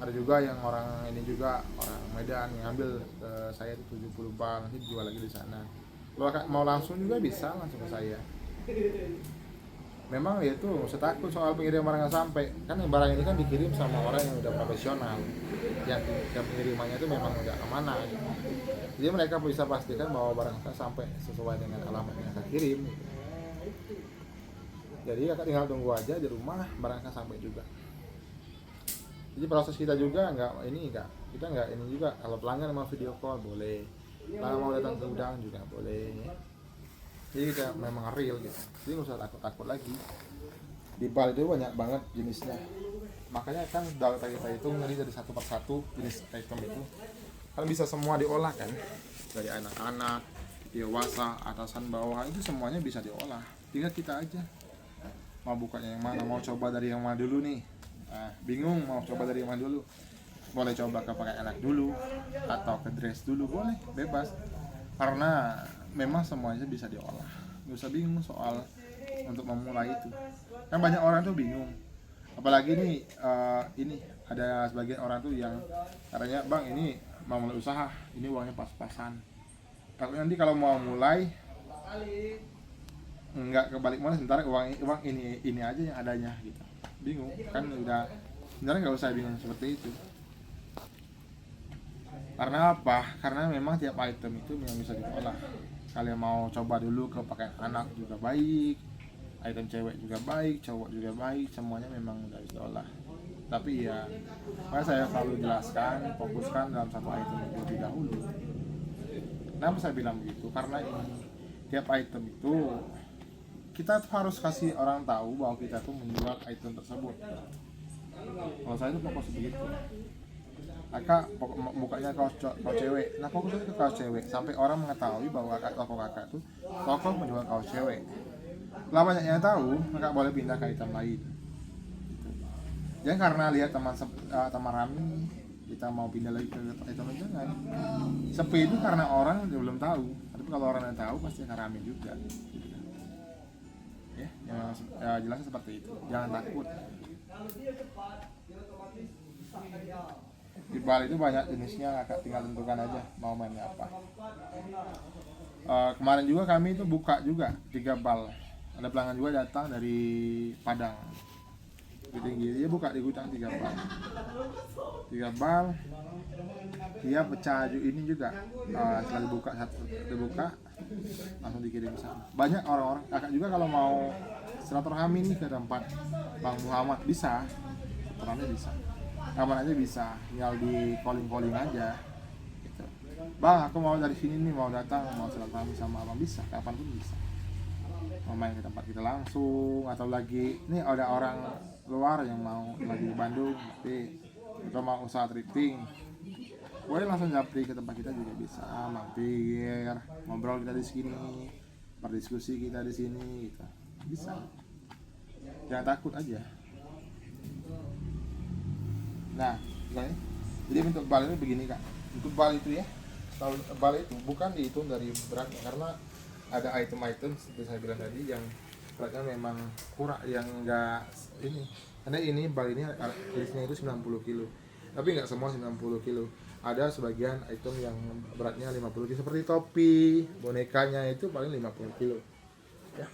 Ada juga yang orang Medan yang ngambil ke saya itu 70 bal, nanti dijual lagi di sana. Kalau mau langsung juga bisa langsung ke saya. Memang ya itu nggak usah takut soal pengiriman barang nggak sampai, kan barang ini kan dikirim sama orang yang udah profesional, yang pengirimannya itu memang udah amanah. Jadi mereka bisa pastikan bahwa barang akan sampai sesuai dengan alamat yang akan kirim. Jadi kakak tinggal tunggu aja di rumah, barang akan sampai juga. Jadi proses kita juga kita nggak juga, kalau pelanggan mau video call boleh, kalau mau datang ke gudang juga boleh. Jadi kita memang real gitu, jadi nggak usah takut lagi. Di Bali itu banyak banget jenisnya, makanya kan kita hitung tadi dari satu persatu jenis item itu kan bisa semua diolah kan, dari anak-anak, dewasa, atasan, bawah, itu semuanya bisa diolah, tinggal kita aja mau bukanya yang mana, mau coba dari yang mana dulu nih. Nah, bingung mau coba dari yang mana dulu, boleh coba ke pakai anak dulu atau ke dress dulu, boleh, bebas, karena memang semuanya bisa diolah. Nggak usah bingung soal untuk memulai itu, kan banyak orang tuh bingung. Apalagi nih ini ada sebagian orang tuh yang katanya, bang ini mau mulai usaha, ini uangnya pas-pasan, takutnya nanti kalau mau mulai nggak kebalik modal, sementara uang ini aja yang adanya gitu. Bingung kan, udah sebenarnya nggak usah bingung seperti itu. Karena apa? Karena memang tiap item itu yang bisa diolah. Kalian mau coba dulu ke pakaian anak juga baik, item cewek juga baik, cowok juga baik, semuanya memang udah bisa diolah. Tapi ya, makanya saya selalu jelaskan, fokuskan dalam satu item terlebih dahulu. Kenapa saya bilang begitu? Karena ini tiap item itu kita tuh harus kasih orang tahu bahwa kita tuh menjual item tersebut. Kalau saya tuh fokus begitu. Kakak bukanya kaos cewek, nah fokusnya ke kaos cewek sampai orang mengetahui bahwa toko kakak tuh toko menjual kaos cewek. Setelah banyak yang tahu, kakak boleh pindah ke item lain. Jangan karena lihat teman rame kita mau pindah lagi ke item lain, jangan. Sepi itu karena orang yang belum tahu, tapi kalau orang yang tahu pasti akan rame juga. Ya, jelasnya seperti itu. Jangan takut. Di bal itu banyak jenisnya, kakak tinggal tentukan aja mau mainnya apa. Kemarin juga kami itu buka juga 3 bal. Ada pelanggan juga datang dari Padang, tinggi dia buka di gudang 3 bal. 3 bal dia pecah ini juga. Setelah dibuka langsung dikirim ke sana. Banyak orang-orang, kakak juga kalau mau silaturahmi nih ke tempat Bang Muhammad bisa, silaturahmi bisa, kapan aja bisa, tinggal di calling aja gitu. Bang aku mau dari sini nih, mau datang, mau silaturahmi sama abang, bisa, kapan pun bisa. Mau main ke tempat kita langsung, atau lagi nih ada orang luar yang mau lagi di Bandung tapi atau mau usaha thrifting, boleh langsung japri ke tempat kita juga bisa, mampir, ngobrol kita di sini, berdiskusi kita di sini gitu. Bisa. Jangan takut aja. Nah, jadi bentuk bal ini begini kak. Untuk bal itu ya, bal itu bukan dihitung dari beratnya, karena ada item-item seperti saya bilang tadi yang beratnya memang kurang, yang enggak ini. Karena ini bal ini tulisnya itu 90 kilo. Tapi nggak semua 90 kilo. Ada sebagian item yang beratnya 50 kilo, seperti topi, bonekanya itu paling 50 kilo. Ya.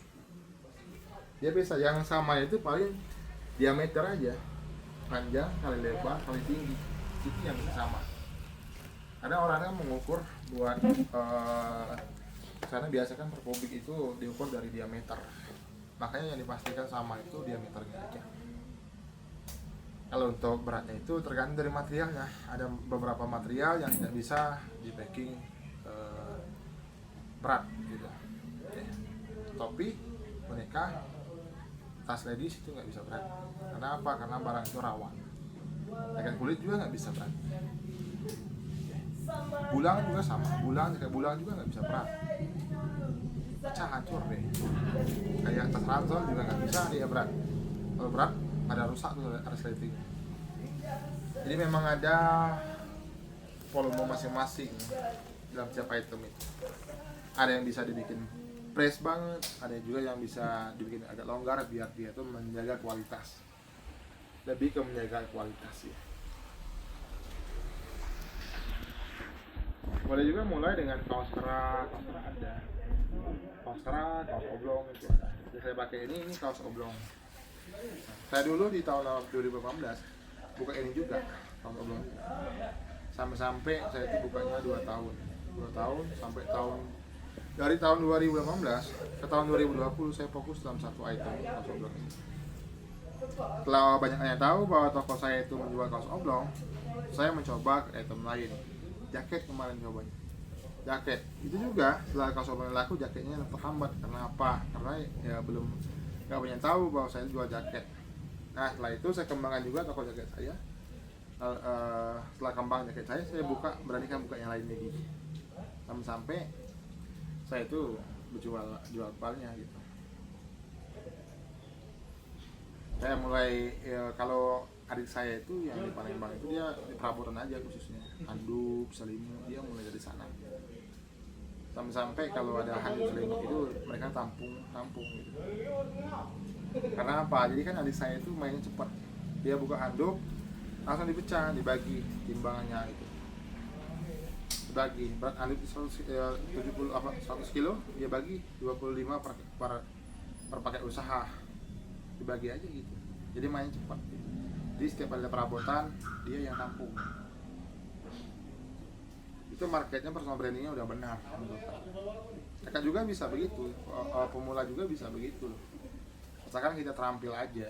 Dia bisa yang sama itu paling diameter aja, panjang kali lebar kali tinggi, itu yang bisa sama. Ada orang yang mengukur buat karena biasa kan perpobik itu diukur dari diameter, makanya yang dipastikan sama itu diameternya aja. Kalau untuk beratnya itu tergantung dari materialnya. Ada beberapa material yang tidak bisa di packing berat gitu. Topi, boneka, tas ladies itu nggak bisa berat. Karena apa? Karena barang itu rawan. Jaket kulit juga nggak bisa berat. Bulang juga sama. Jaket bulang juga nggak bisa berat. Pecah, hancur deh. Kayak tas ransel juga nggak bisa dia berat. Kalau berat ada rusak tuh, ada sleting. Jadi memang ada volume masing-masing dalam setiap item itu. Ada yang bisa dibikin press banget, ada juga yang bisa dibikin agak longgar biar dia tuh menjaga kualitas. Lebih ke menjaga kualitas ya. Boleh juga mulai dengan kaos kerak ada. Kaos kerak, kaos oblong itu ada. Yang saya pakai ini kaos oblong. Saya dulu di tahun 2018 buka ini juga, kaos oblong. Sampai saya itu bukanya 2 tahun sampai dari tahun 2018 ke tahun 2020 saya fokus dalam satu item kaos oblong ini. Setelah banyak yang tahu bahwa toko saya itu menjual kaos oblong, saya mencoba ke item lain. Jaket kemarin cobanya. Jaket itu juga setelah kaos oblong laku, jaketnya terhambat. Karena apa? Karena ya belum nggak banyak tahu bahwa saya jual jaket. Nah setelah itu saya kembangkan juga toko jaket saya. Setelah kembang jaket saya beranikan buka yang lain lagi. Sampai saya itu jual balnya gitu. Saya mulai kalau adik saya itu yang di Palembang itu dia di perabotan aja khususnya, handuk, selimut, dia mulai dari sana. Sampai kalau ada handuk selimut itu mereka tampung gitu. Karena apa? Jadi kan adik saya itu mainnya cepat. Dia buka handuk, langsung dipecah, dibagi timbangannya itu. Dibagi, berat handuk 100 kilo, dia bagi 25 per paket usaha. Dibagi aja gitu. Jadi mainnya cepat. Jadi setiap ada perabotan, dia yang tampung. Itu marketnya, personal brandingnya udah benar menurut kakak. Juga bisa begitu, pemula juga bisa begitu loh. Misalkan kita terampil aja,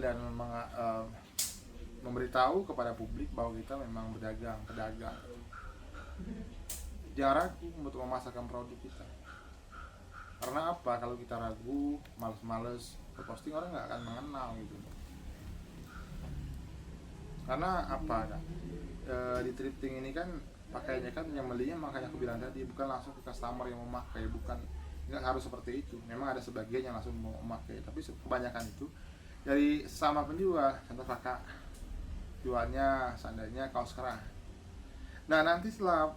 dan memberitahu kepada publik bahwa kita memang pedagang. Jangan ragu untuk memasarkan produk kita. Karena apa? Kalau kita ragu, males posting, orang nggak akan mengenal gitu. Karena apa? Di thrifting ini kan pakainya kan yang belinya, makanya aku bilang tadi bukan langsung ke customer yang memakai, nggak harus seperti itu. Memang ada sebagian yang langsung mau memakai, tapi kebanyakan itu dari sesama penjual. Contoh kakak jualnya seandainya kaos kerah. Nah nanti setelah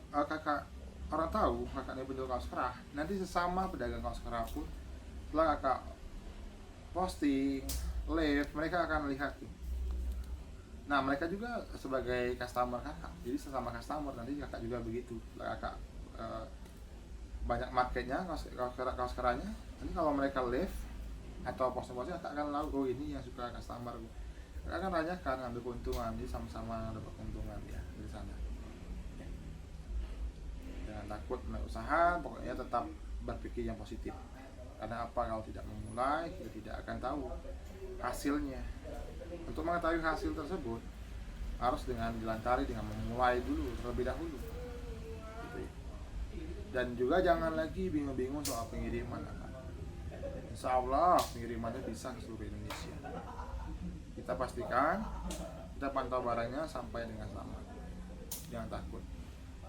orang tahu kakak ini penjual kaos kerah, nanti sesama pedagang kaos kerah pun setelah kakak posting live, mereka akan lihat tuh. Nah mereka juga sebagai customer kakak, jadi sesama customer nanti kakak juga begitu. Kakak banyak marketnya kaos kerahnya, nanti kalau mereka live atau posting kakak akan tahu, oh ini yang suka customer. Kakak akan tanyakan, ambil keuntungan, jadi sama-sama dapat keuntungan ya dari sana. Jangan takut mulai usaha, pokoknya tetap berpikir yang positif. Karena apa? Kalau tidak memulai, kita tidak akan tahu hasilnya. Untuk mengetahui hasil tersebut harus dengan dilantari dengan memulai dulu terlebih dahulu gitu ya. Dan juga jangan lagi bingung-bingung soal pengiriman. Insya Allah pengirimannya bisa ke seluruh Indonesia. Kita pastikan, kita pantau barangnya sampai dengan selamat, jangan takut.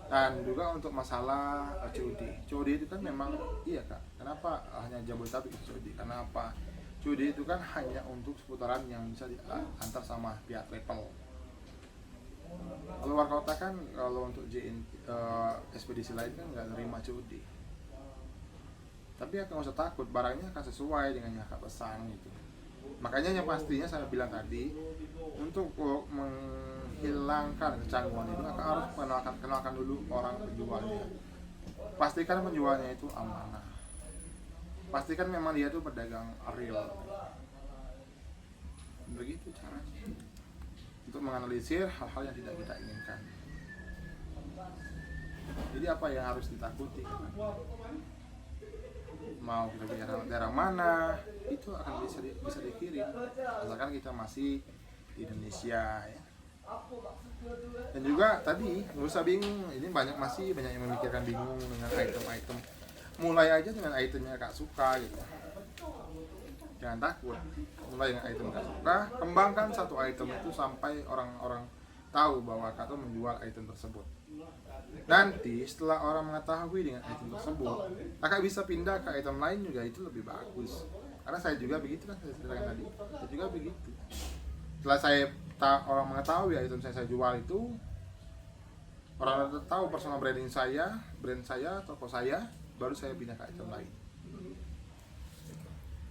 Dan juga untuk masalah COD itu kan memang iya kak, kenapa hanya Jabodetabek COD? Karena apa? COD itu kan hanya untuk seputaran yang bisa diantar sama pihak travel. Kalau luar kota kan, kalau untuk ekspedisi lain kan nggak nerima COD. Tapi ya nggak usah takut, barangnya akan sesuai dengan yang kakak pesan gitu. Makanya yang pastinya saya bilang tadi, untuk menghilangkan kecanggungan itu kakak harus kenalkan dulu orang penjualnya. Pastikan penjualnya itu amanah. Pastikan memang dia itu pedagang real. Begitu caranya untuk menganalisir hal-hal yang tidak kita inginkan. Jadi apa yang harus ditakuti? Mau kita ke daerah mana, itu akan bisa dikirim, asalkan kita masih di Indonesia ya. Dan juga tadi nggak usah bingung, ini banyak yang memikirkan bingung dengan item. Mulai aja dengan itemnya kak suka gitu. Jangan takut, mulai dengan item kak suka, kembangkan satu item itu sampai orang-orang tahu bahwa kak tuh menjual item tersebut. Nanti setelah orang mengetahui dengan item tersebut, kakak bisa pindah ke item lain juga, itu lebih bagus. Karena saya juga begitu kan, saya ceritakan tadi, saya juga begitu. Setelah orang mengetahui item saya jual itu, orang tahu personal branding saya, brand saya, toko saya, baru saya pindah ke item lain.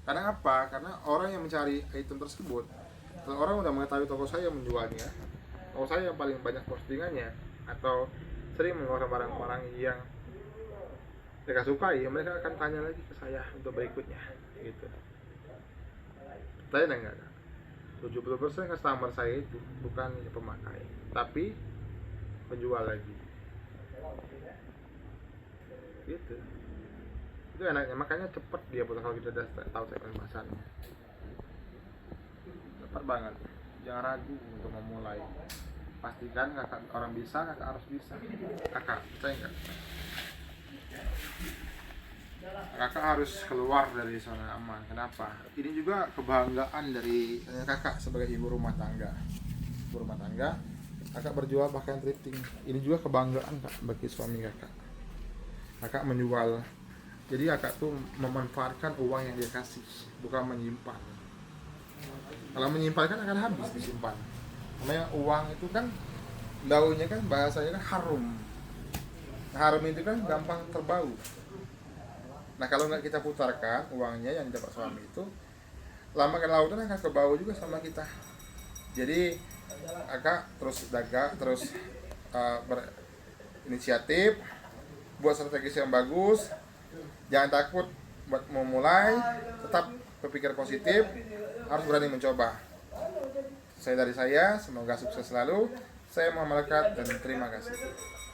Karena apa? Karena orang yang mencari item tersebut, kalau orang udah mengetahui toko saya menjualnya, toko saya yang paling banyak postingannya, atau sering mengeluarkan barang-barang yang mereka sukai, mereka akan tanya lagi ke saya untuk berikutnya gitu. Saya enggak, 70% customer saya itu bukan pemakai, tapi penjual lagi gitu. Itu enaknya, makanya cepat dia putar kalau kita udah tahu segmen pasarnya, cepat banget. Jangan ragu untuk memulai. Pastikan kakak orang bisa, kakak harus bisa. Kakak, percaya nggak? Kakak harus keluar dari zona aman. Kenapa? Ini juga kebanggaan dari kakak sebagai ibu rumah tangga. Ibu rumah tangga, kakak berjual pakaian thrifting. Ini juga kebanggaan kak bagi suami kakak. Kakak menjual. Jadi kakak tuh memanfaatkan uang yang dia kasih, bukan menyimpan. Kalau menyimpan kan akan habis disimpan. Namanya uang itu kan daunnya kan bahasanya kan harum. Nah, harum itu kan gampang terbau. Nah kalau nggak kita putarkan uangnya yang dapat suami itu, lama kelautan akan kebau juga sama kita. Jadi kakak terus dagang, terus berinisiatif, buat strategi yang bagus, jangan takut buat memulai, tetap berpikir positif, harus berani mencoba. Saya dari saya, semoga sukses selalu. Saya Muhammad Lekat dan terima kasih.